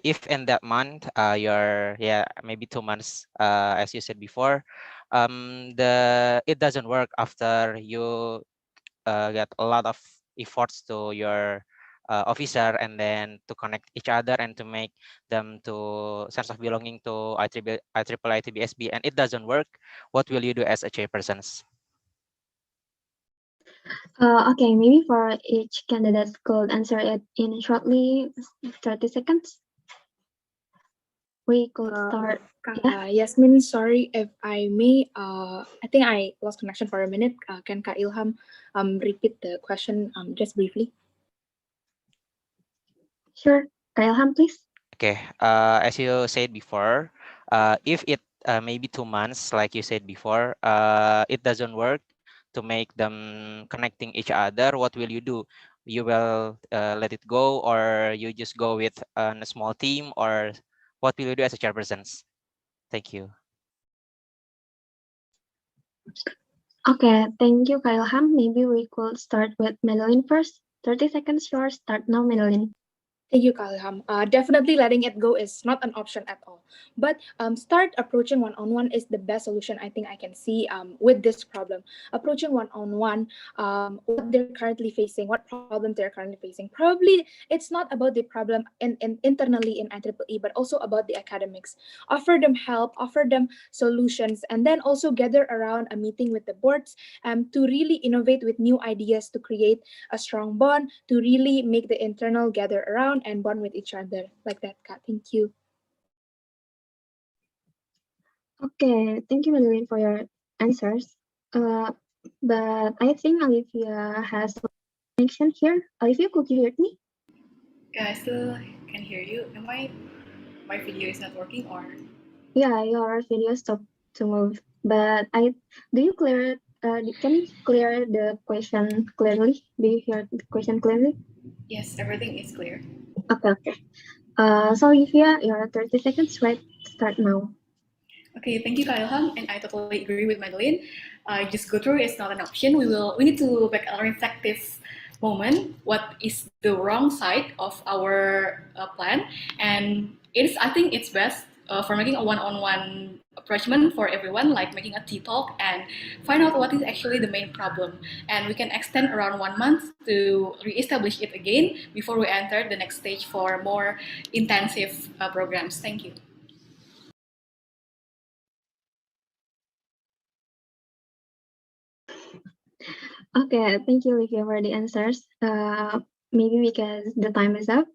If in that month, you're maybe 2 months, as you said before, it doesn't work after you get a lot of efforts to your officer, and then to connect each other and to make them to sense of belonging to IEEE ITB, and it doesn't work. What will you do as a chairpersons? Okay, maybe for each candidate could answer it in shortly, 30 seconds. We could start. Yasmin, sorry if I may. I think I lost connection for a minute. Can Kak Ilham repeat the question just briefly? Sure, Kak Ilham, please. Okay, as you said before, if it maybe 2 months, like you said before, it doesn't work to make them connecting each other, what will you do? You will let it go, or you just go with a small team, or what will you do as a chairpersons? Thank you. Okay, thank you, Kak Ilham. Maybe we could start with Madeline first. 30 seconds, yours. Start now, Madeline. Thank you, Kalham. Definitely letting it go is not an option at all. But start approaching one-on-one is the best solution I think I can see with this problem. Approaching one-on-one, what they're currently facing, what problems they're currently facing. Probably it's not about the problem internally in IEEE, but also about the academics. Offer them help, offer them solutions, and then also gather around a meeting with the boards to really innovate with new ideas to create a strong bond, to really make the internal gather around and bond with each other like that, Kat. Thank you. Okay, thank you, Madeline, for your answers. But I think Olivia has a connection here. Olivia, could you hear me? Yeah, I still can hear you. My video is not working, or? Yeah, your video stopped to move, but do you clear? Can you clear the question clearly? Do you hear the question clearly? Yes, everything is clear. Okay. So Olivia, your 30 seconds right start now. Okay, thank you, Kak Ilham, and I totally agree with Madeline. Just go through is not an option. We need to make a reflective moment. What is the wrong side of our plan? And I think it's best for making a one-on-one approachment for everyone, like making a tea talk and find out what is actually the main problem. And we can extend around 1 month to re-establish it again before we enter the next stage for more intensive programs. Thank you. Okay, thank you, Olivia, for the answers. Maybe because the time is up.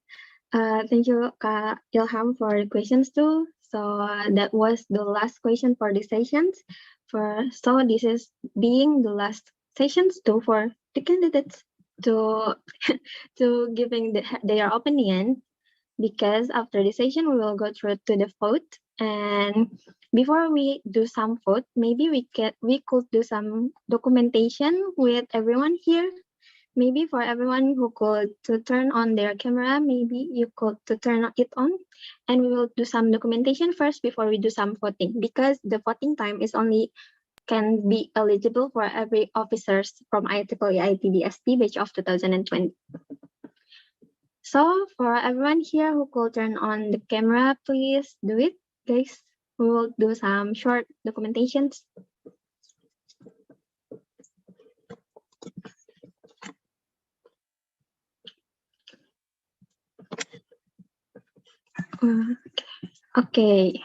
Thank you, Kak Ilham, for the questions too. So that was the last question for the sessions. So this is being the last sessions too for the candidates to to giving their opinion, because after the session we will go through to the vote. And before we do some vote, maybe we could do some documentation with everyone here. Maybe for everyone who could to turn on their camera, maybe you could to turn it on, and we will do some documentation first before we do some voting, because the voting time is only can be eligible for every officers from IEEE ITB SB batch of 2020. So for everyone here who could turn on the camera, please do it, guys. We will do some short documentations. Okay.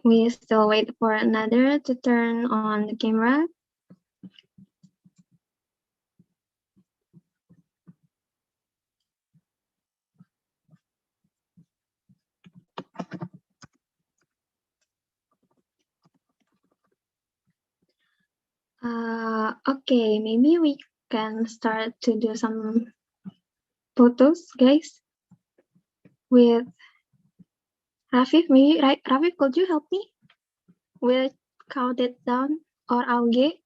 We still wait for another to turn on the camera. Okay, maybe we can start to do some photos, guys, with Rafif. Maybe, right, Rafif, could you help me? We'll count it down, or Auge.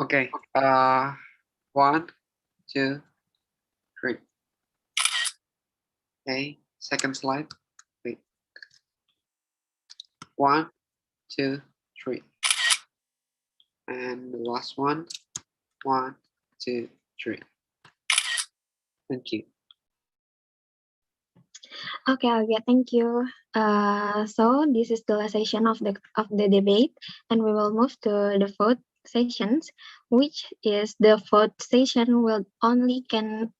Okay. 1, 2, 3. Okay. Second slide. Wait. 1, 2, 3. And the last one. 1, 2, 3. Thank you. Okay, thank you. So this is the last session of the debate, and we will move to the vote sessions, which is the vote session will only can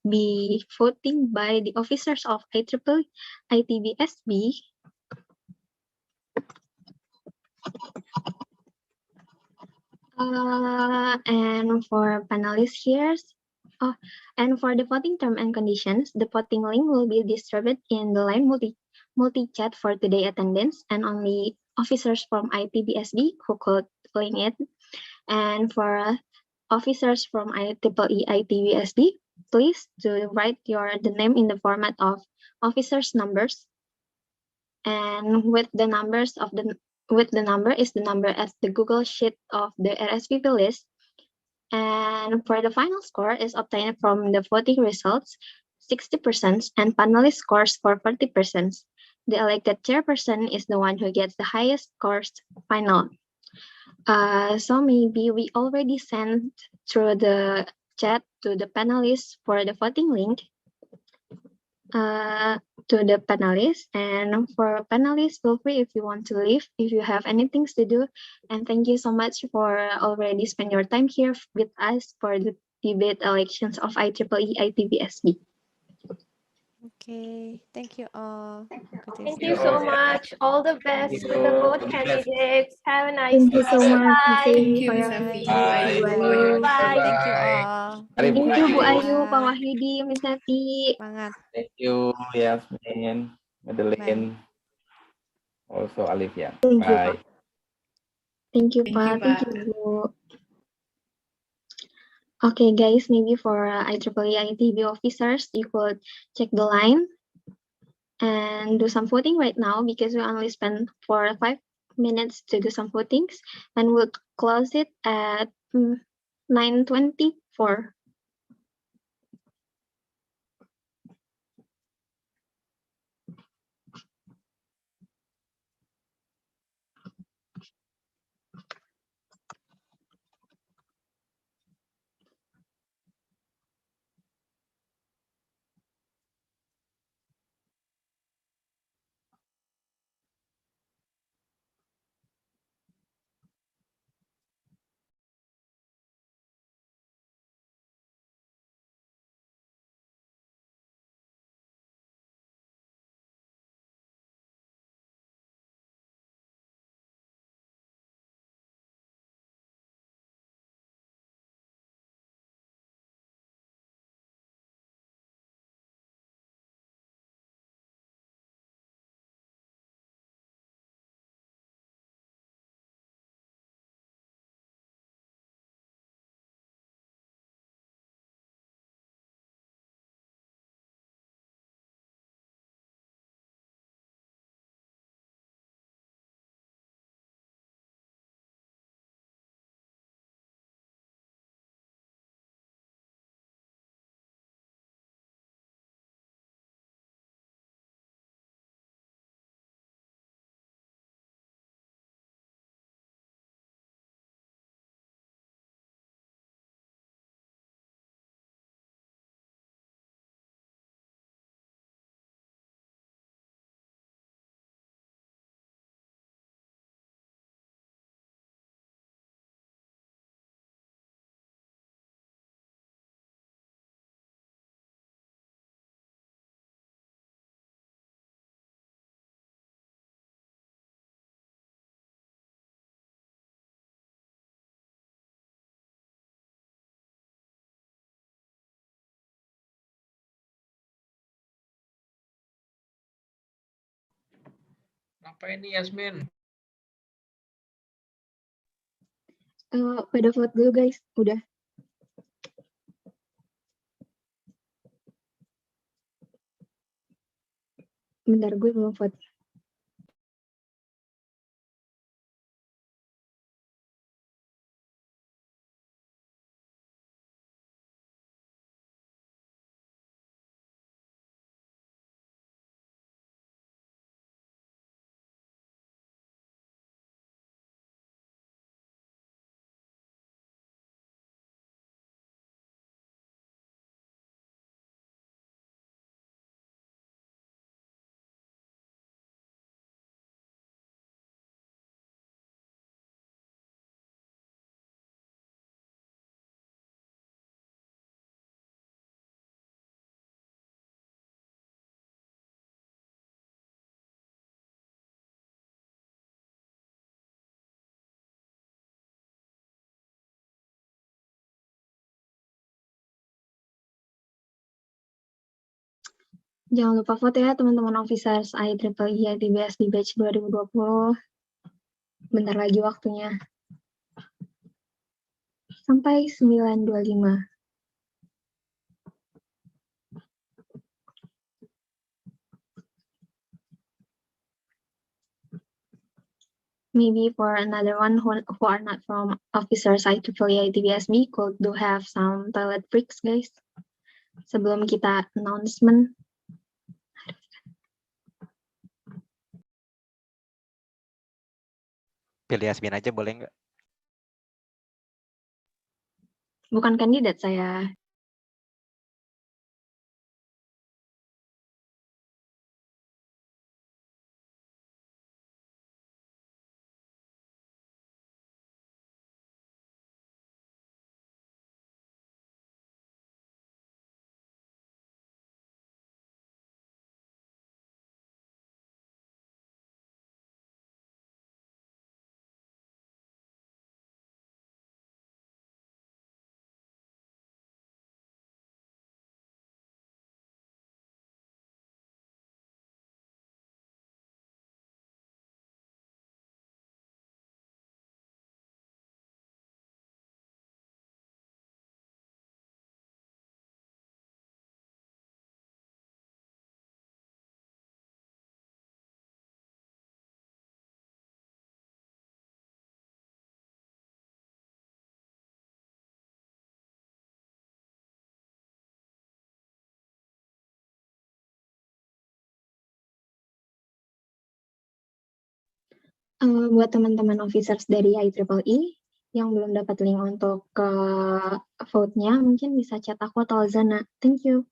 be voting by the officers of IEEE ITB-SB. And for panelists here, and for the voting term and conditions, the voting link will be distributed in the line multi-chat for today attendance, and only officers from ITB-SB who could link it. And for officers from IEEE ITB-SB, please to write the name in the format of officers' numbers, and with the number is the number as the Google Sheet of the RSVP list. And for the final score is obtained from the voting results, 60%, and panelist scores for 40%. The elected chairperson is the one who gets the highest scores final. So maybe we already sent through the chat to the panelists for the voting link. To the panelists, and for panelists, feel free if you want to leave, if you have anything to do. And thank you so much for already spend your time here with us for the debate elections of IEEE ITB-SB. Okay, thank you all. Good Thank evening. you so much. All the best with the both candidates. Have a nice Thank day. you so much, Miss Bye. Amy, Thank you, for Miss your Afi. Bye. Bye, Bu Ayu. Bye. Thank you all. Mari Bu Thank you, Bu Ayu. Ayu, Pak Wahyudi, Miss Evi. Semangat. Thank you, Yasmin, Madeline, also Olivia. Thank you, Bye. Pak. Thank you, Thank you, Pak. Thank Pak. you, Bu. Okay, guys, maybe for IEEE ITB officers, you could check the line and do some voting right now because we only spent 4 or 5 minutes to do some votings, and we'll close it at 9:24. Ngapain nih Yasmin? Pada vote dulu, guys. Udah. Bentar, gue belum vote. Jangan lupa vote ya teman-teman officers IEEE ITB SD Batch 2020. Bentar lagi waktunya. Sampai 9:25. Maybe for another one who are not from officers IEEE ITB SB could do have some toilet breaks, guys. Sebelum kita announcement. Pilih Yasmin aja boleh nggak? Bukan kandidat saya. Buat teman-teman officers dari IEEE yang belum dapat link untuk ke vote-nya, mungkin bisa chat aku atau Alzana. Thank you.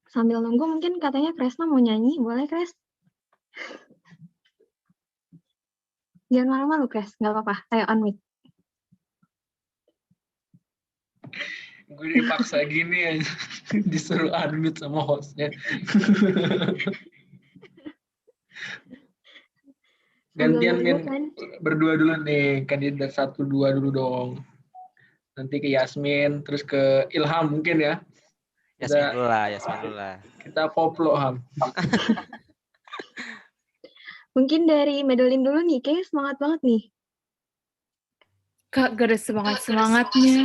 Sambil nunggu mungkin katanya Kresna mau nyanyi, boleh Kres? Jangan malu-malu Kres, nggak apa-apa. Ayo unmute. Gue dipaksa gini aja, disuruh unmute sama hostnya. Gantian Min, berdua dulu nih, kandidat 1-2 dulu dong. Nanti ke Yasmin, terus ke Ilham mungkin ya. Yasmin dulu lah. Kita poplo Ham. Mungkin dari Madeline dulu nih, kayaknya semangat banget nih. Kak, gak ada semangatnya.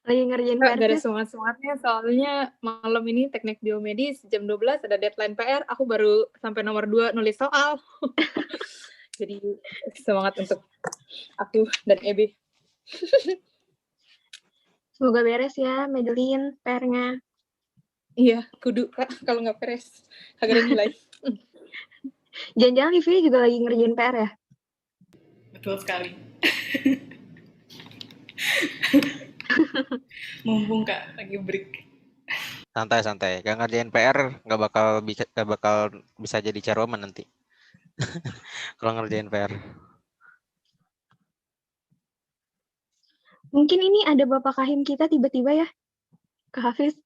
Lagi ngerjain Kak, PR. gak ada semangatnya soalnya malam ini teknik biomedis jam 12 ada deadline PR. Aku baru sampai nomor 2 nulis soal. Jadi semangat untuk aku dan Ebe. Semoga beres ya, Madeline, PR-nya. Iya, kudu Kak. Kalau nggak beres, kagak ada nilai. Jangan-jangan Livia juga lagi ngerjain PR ya? Betul sekali. Mumpung Kak lagi break. Santai. Gak ngerjain PR nggak bakal bisa jadi chairwoman nanti. Kalau ngerjain PR. Mungkin ini ada Bapak Kahim kita tiba-tiba ya, Kak Hafiz.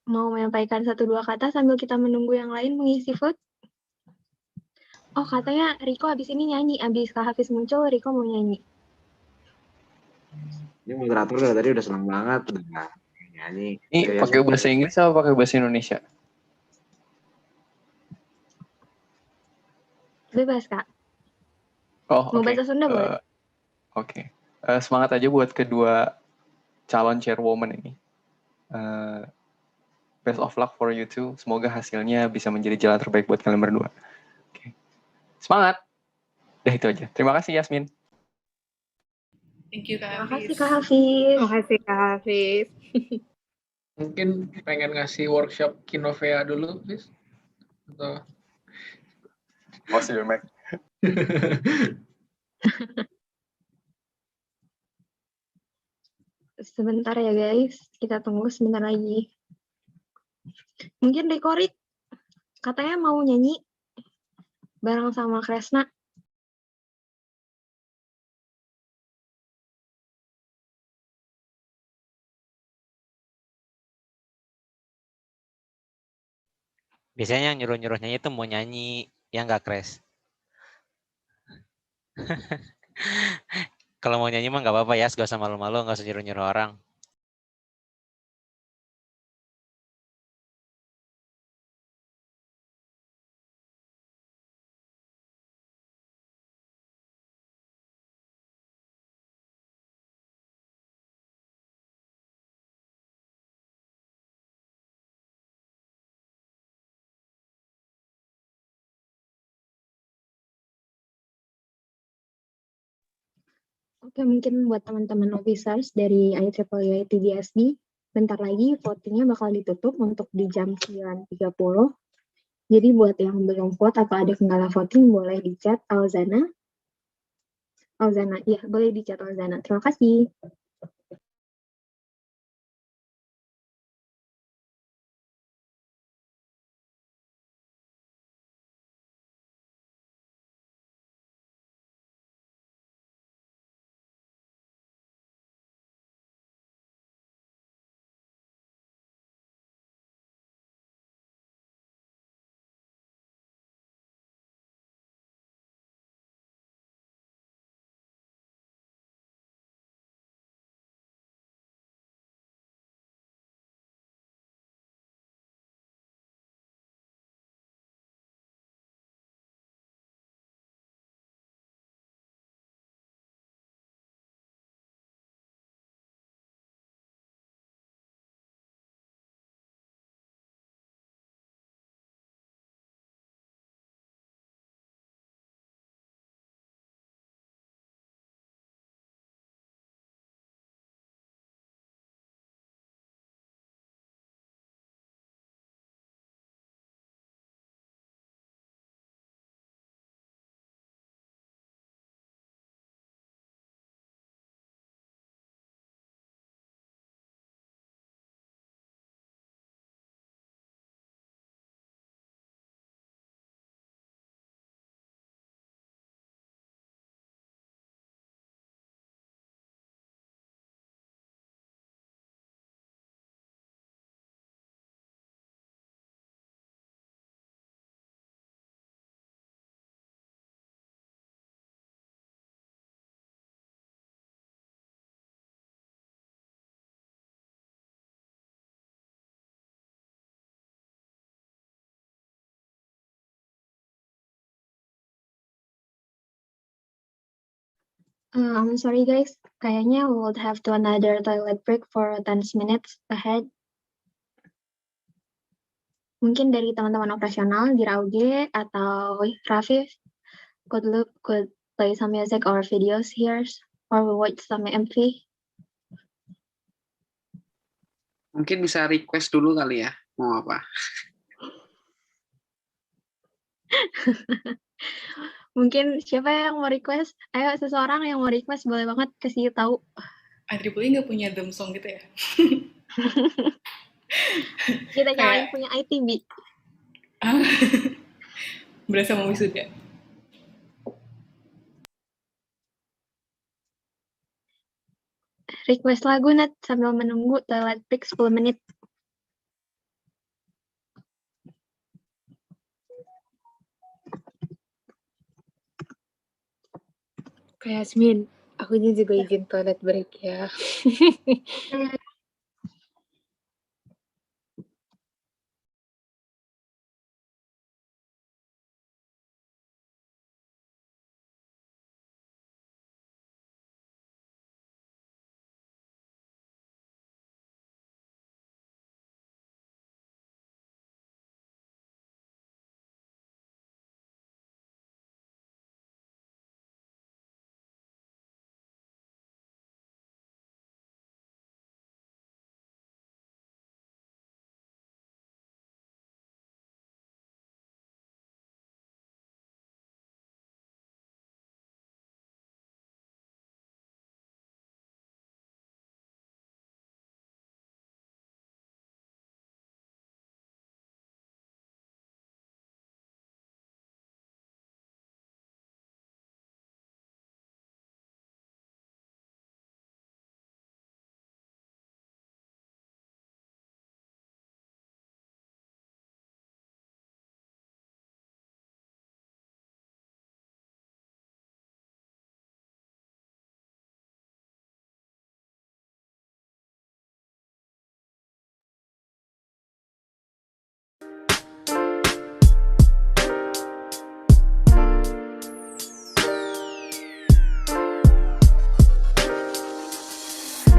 Mau menyampaikan 1-2 kata sambil kita menunggu yang lain mengisi vote. Oh, katanya Riko habis ini nyanyi. Habis Kak Hafiz muncul, Riko mau nyanyi. Ini moderator dari tadi udah senang banget. Udah nyanyi. Ini pakai bahasa Inggris atau pakai bahasa Indonesia? Bebas, Kak. Oh, mau bahasa Sunda boleh? Oke. Semangat aja buat kedua calon chairwoman ini. Best of luck for you two. Semoga hasilnya bisa menjadi jalan terbaik buat kalian berdua. Oke. Semangat. Udah itu aja. Terima kasih Yasmin. Thank you Kak Terima Hafiz. kasih Kak Hafiz. Terima kasih Kak Hafiz. Mungkin pengen ngasih workshop Kinovea dulu, please. Atau What's your mic? Sebentar ya guys, kita tunggu sebentar lagi. Mungkin Rikorik katanya mau nyanyi bareng sama Kresna. Biasanya yang nyuruh-nyuruh nyanyi itu mau nyanyi, ya nggak Kres? Kalau mau nyanyi mah nggak apa-apa ya, gak usah malu-malu, nggak usah nyuruh-nyuruh orang. Oke, mungkin buat teman-teman officers dari IEEE ITB SB, bentar lagi votingnya bakal ditutup untuk di jam 9.30. Jadi buat yang belum vote atau ada kendala voting, boleh di chat Alzana. Iya boleh di chat Alzana. Terima kasih. I'm sorry guys, kayaknya we would have to another toilet break for 10 minutes ahead. Mungkin dari teman-teman operasional di Rauge atau Rafif could play some music or videos here, or we watch some MV. Mungkin bisa request dulu kali ya, mau apa? Mungkin siapa yang mau request? Ayo seseorang yang mau request boleh banget kasih tahu. IEEE nggak punya theme song gitu ya? Kita nyalain punya ITB. Berasa mau wisuda. Request lagu Nat sambil menunggu toilet break 10 menit. Kak Yasmin, aku juga izin toilet break ya.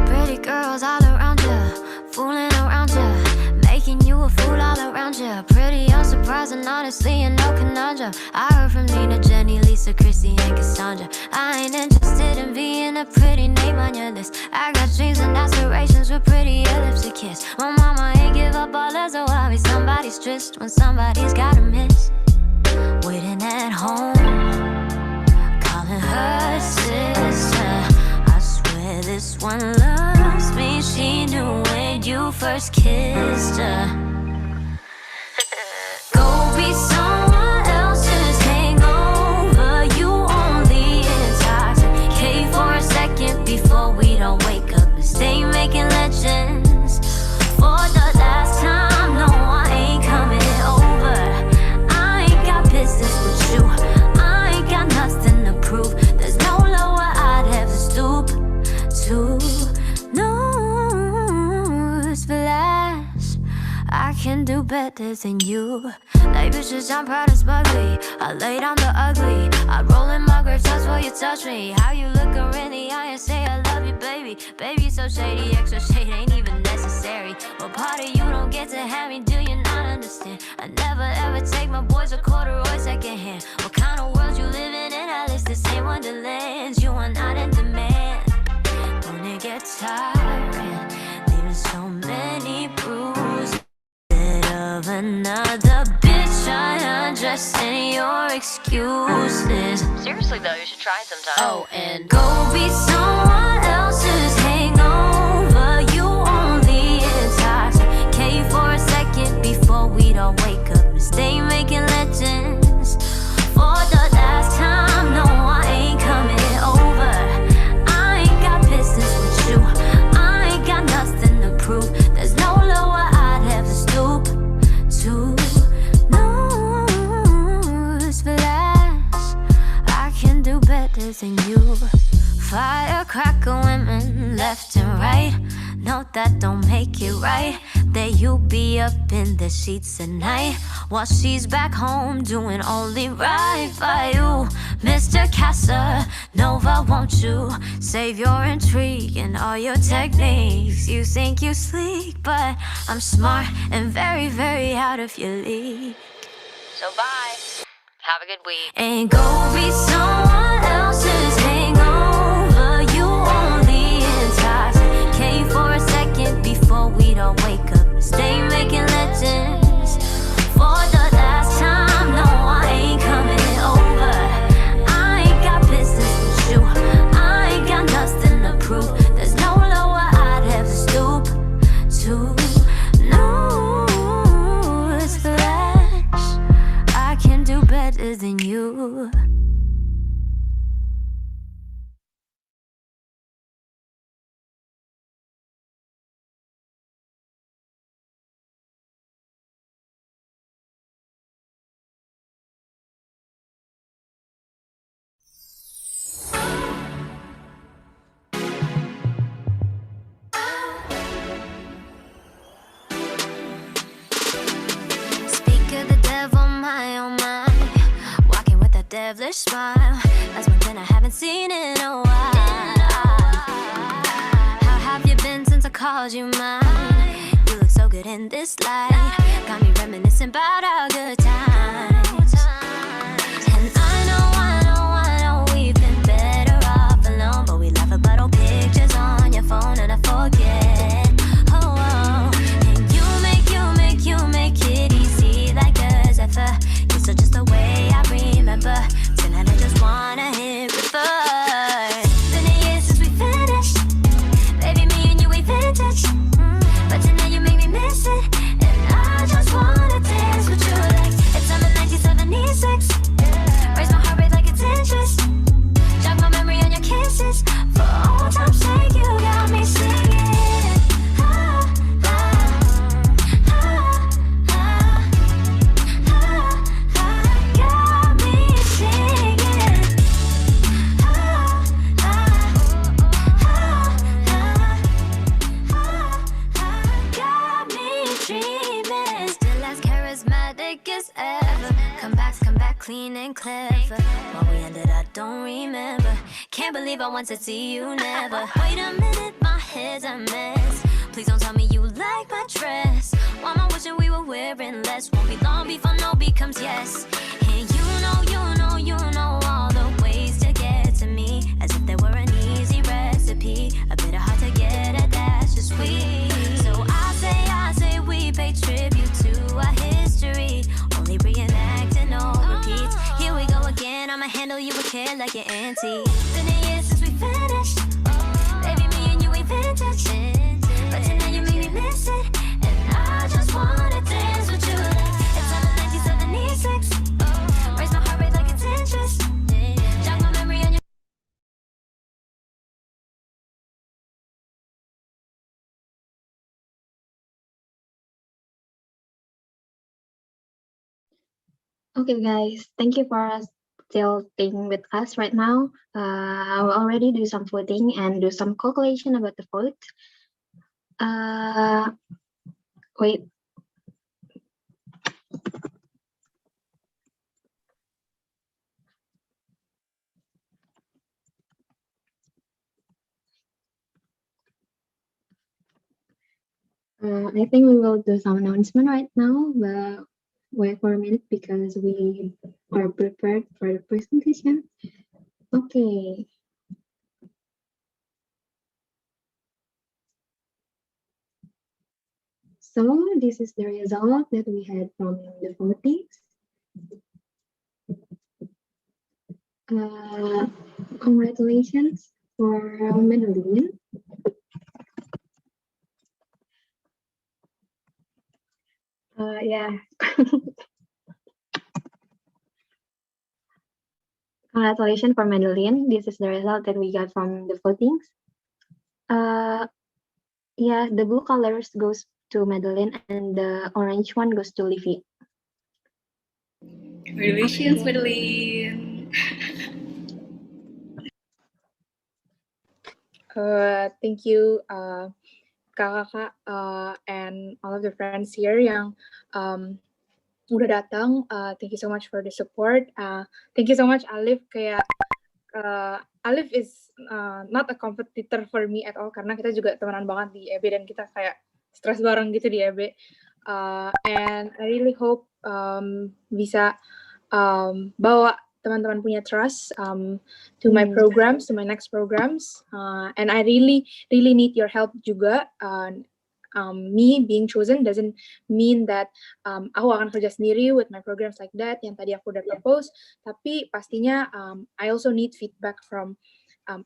Pretty girls all around you, fooling around you, making you a fool all around you. Pretty unsurprising, honestly, and no conundrum. I heard from Nina, Jenny, Lisa, Chrissy, and Cassandra. I ain't interested in being a pretty name on your list. I got dreams and aspirations with pretty lips to kiss. My mama ain't give up all as a while. Somebody's stressed when somebody's gotta miss. Waiting at home, calling her sister. I swear this one loves me. She knew when you first kissed her. Go be someone else's hangover. You only intoxicate for a second before we don't wake up and stay making legends. For the last time, no, I ain't coming over. I ain't got business with you. I ain't got nothing to prove. There's no lower I'd have to stoop to. Newsflash, I can do better than you. Like bitches, I'm proud and smugly. I lay down the ugly. I roll in my grave, touch while you touch me. How you look her in the eye and say I love you, baby. Baby, so shady, extra shade ain't even necessary. What part of you don't get to have me? Do you not understand? I never ever take my boys a corduroy second hand. What kind of world you living in? At least the same wonderlands. You are not in demand. Don't it get tiring? Leaving so many bruises of another bitch. I undress in your excuses. Seriously though, you should try sometime. Oh, and go be someone else's hangover. You only intoxicate for a second before we don't wake up and stay making legends. For the last time, no, I ain't coming over. I ain't got business with you. I ain't got nothing to prove. There's no lower I'd have to stoop to. Newsflash, I can do better than you. Firecracker women left and right. No, that don't make it right. That you be up in the sheets at night while she's back home doing only right by you. Mr. Casanova, won't you save your intrigue and all your techniques? You think you sleek, but I'm smart and very, very out of your league. So bye. Have a good week. Ain't gonna be someone else's hangover. You only intoxicate for a second before we don't wake up. Stay making legends for the last time. No, I ain't coming over. I ain't got business with you. I ain't got nothing to prove. There's no lower I'd ever stoop to. No, it's flash. I can do better than you. Speak of the devil, my oh my. Walking with that devilish smile. That's one thing I haven't seen in a while. How have you been since I called you mine? You look so good in this light. Got me reminiscing about our good times. And I know we've been better off alone. But we laugh about old pictures on your phone and I forget. Oh, oh. And you make it easy like us ever. You're so just the way I remember. Tonight I just wanna hit reverse. Been a year since we finished. Baby, me and you, we vintage. But tonight you make me miss it. And I just wanna dance with you like it's summer 1976. Raise my heart rate like it's interest. Jog my memory on your kisses. For all time's sake, you got me singing. Got me singing. Got me dreaming. Still as charismatic as ever. Come back clean and clever. What we ended, I don't remember. Can't believe I want to see you never. Wait a minute, my head's a mess. Please don't tell me you like my dress. Why am I wishing we were wearing less? Won't be long before no becomes yes. And you know all the ways to get to me. As if there were an easy recipe. A bit of hard to get, a dash of sweet. So I say we pay tribute to our history. Only reenact and no repeats. Here we go again, I'ma handle you with care like your auntie. Been a year since we finished. Baby, me and you, we vintage. But tonight you make me miss it. And I just wanna dance with you like it's summer 1976. Raise my heart rate like it's interest. Jog my memory on your Okay, guys, thank you for still staying with us right now. I will already do some voting and do some calculation about the vote. Wait. I think we will do some announcement right now, but wait for a minute because we are prepared for the presentation. Okay. So this is the result that we had from the votings. Congratulations for Madeline. Yeah. Congratulations for Madeline. This is the result that we got from the votings. Yeah, the blue colors goes to Madeline and the orange one goes to Livy. Congratulations, Madeline. Thank you, kakak and all of the friends here yang udah datang. Thank you so much for the support. Thank you so much Alif. Kayak Alif is not a competitor for me at all karena kita juga temenan banget di EB dan kita kayak stres bareng gitu di EB. And I really hope bisa bawa teman-teman punya trust to my programs, to my next programs. And I really need your help juga. Me being chosen doesn't mean that aku akan kerja sendiri with my programs like that yang tadi aku udah propose, tapi pastinya I also need feedback from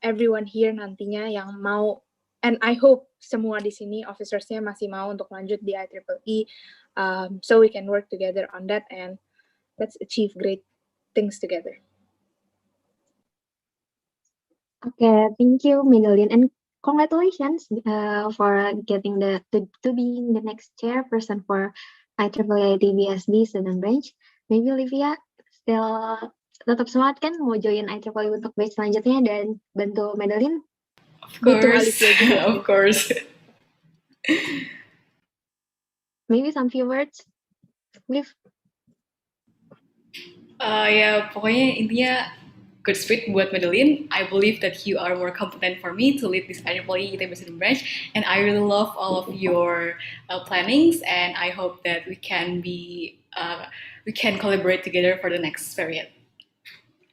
everyone here nantinya yang mau, and I hope semua di sini officersnya masih mau untuk lanjut di IEEE, so we can work together on that and let's achieve great things together. Okay, thank you, Medallion, and congratulations for getting to being the next chairperson for IEEE ITB SB student branch. Maybe Olivia still tetap semangat kan mau join IEEE untuk batch selanjutnya dan bantu Medallion? Of course, of course. Maybe some few words, Liv. Ya pokoknya intinya Godspeed buat Medallion. I believe that you are more competent for me to lead this IEEE ITB student branch, and I really love all of your plannings, and I hope that we can collaborate together for the next period.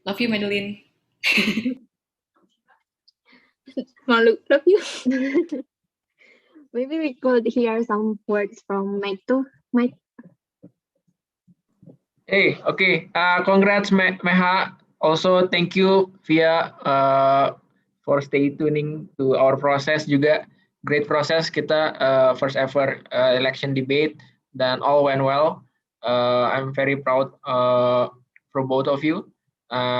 Love you, Medallion. Malu, love you. Maybe we could hear some words from Mike too. Mike. Hey, okay. Congrats, Meha. Also, thank you, Via, for stay tuning to our process juga. Great process kita first ever election debate dan all went well. I'm very proud for both of you.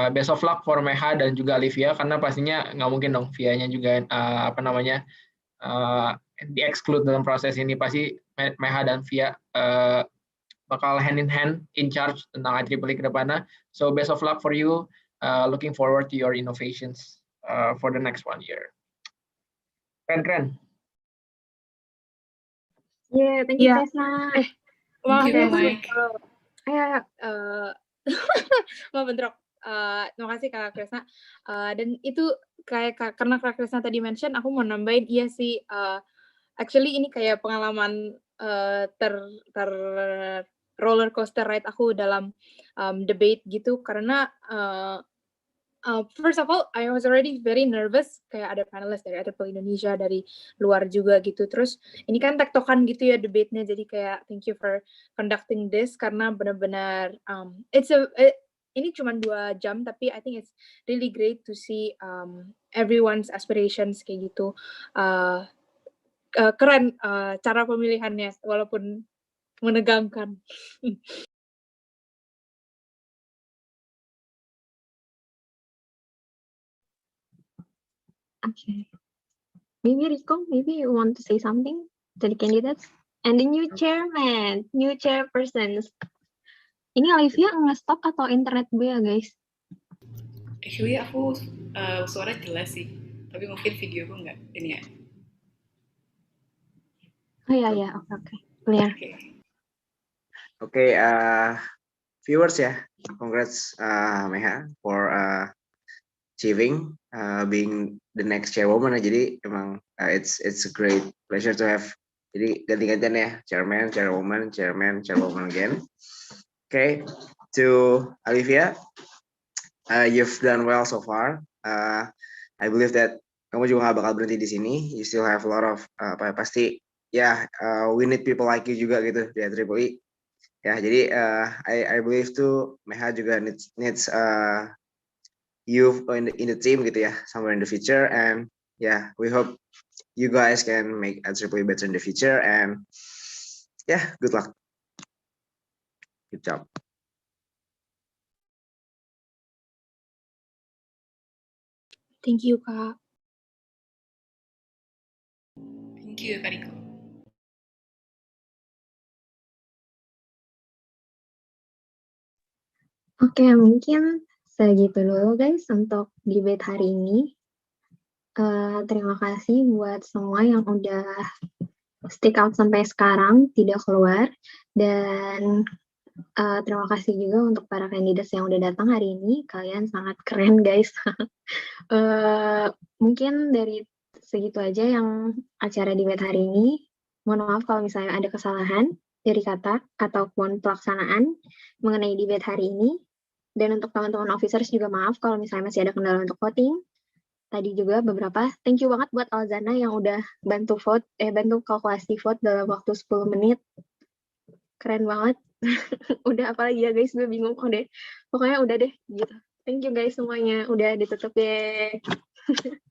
Best of luck for Meha dan juga Olivia karena pastinya nggak mungkin dong Vianya juga di-exclude dalam proses ini. Pasti Meha dan Via bakal hand in hand in charge tentang IEEE ke depannya. So best of luck for you. Looking forward to your innovations for the next 1 year. Keren. Yeah, thank you, Kresna. Thank you, Mike. Mau bentrok. Terima kasih Kak Kresna. Dan itu kayak karena Kak Kresna tadi mention, aku mau nambahin, iya sih. Actually ini kayak pengalaman ter roller coaster ride aku dalam debate gitu karena first of all I was already very nervous, kayak ada panelist dari IEEE Indonesia dari luar juga gitu, terus ini kan tektokan gitu ya debate-nya, jadi kayak thank you for conducting this karena benar-benar ini cuma 2 jam tapi I think it's really great to see everyone's aspirations kayak gitu. Keren cara pemilihannya walaupun menegangkan. Okay. Maybe Rico, maybe you want to say something to the candidates and the new chairman, new chairpersons. Ini Olivia nge-stop atau internet gue ya guys? Actually aku suara jelas sih, tapi mungkin video gue nggak ini ya. Oh ya, oke, clear. Okay, viewers ya, congrats Meha for achieving being the next chairwoman. Jadi emang it's a great pleasure to have. Jadi ganti-gantian ya, chairman, chairwoman, chairman, chairwoman again. Okay, to Olivia, you've done well so far. I believe that kamu juga gak bakal berhenti di sini. You still have a lot of pasti we need people like you juga gitu di IEEE. Ya, jadi I believe tuh Meha juga needs you in the team gitu ya, somewhere in the future, and we hope you guys can make IEEE better in the future, and good luck. Good job. Thank you, Kak. Thank you, Kak Riko. Oke, mungkin segitu dulu guys untuk debate hari ini. Terima kasih buat semua yang udah stick out sampai sekarang, tidak keluar. Dan terima kasih juga untuk para candidates yang udah datang hari ini. Kalian sangat keren, guys. Mungkin dari segitu aja yang acara debate hari ini. Mohon maaf kalau misalnya ada kesalahan dari kata ataupun pelaksanaan mengenai debate hari ini. Dan untuk teman-teman officers juga maaf kalau misalnya masih ada kendala untuk voting. Tadi juga beberapa, thank you banget buat Alzana yang udah bantu bantu kalkulasi vote dalam waktu 10 menit. Keren banget. Udah apalagi ya guys, gue bingung deh. Pokoknya udah deh gitu. Thank you guys semuanya. Udah ditutup deh.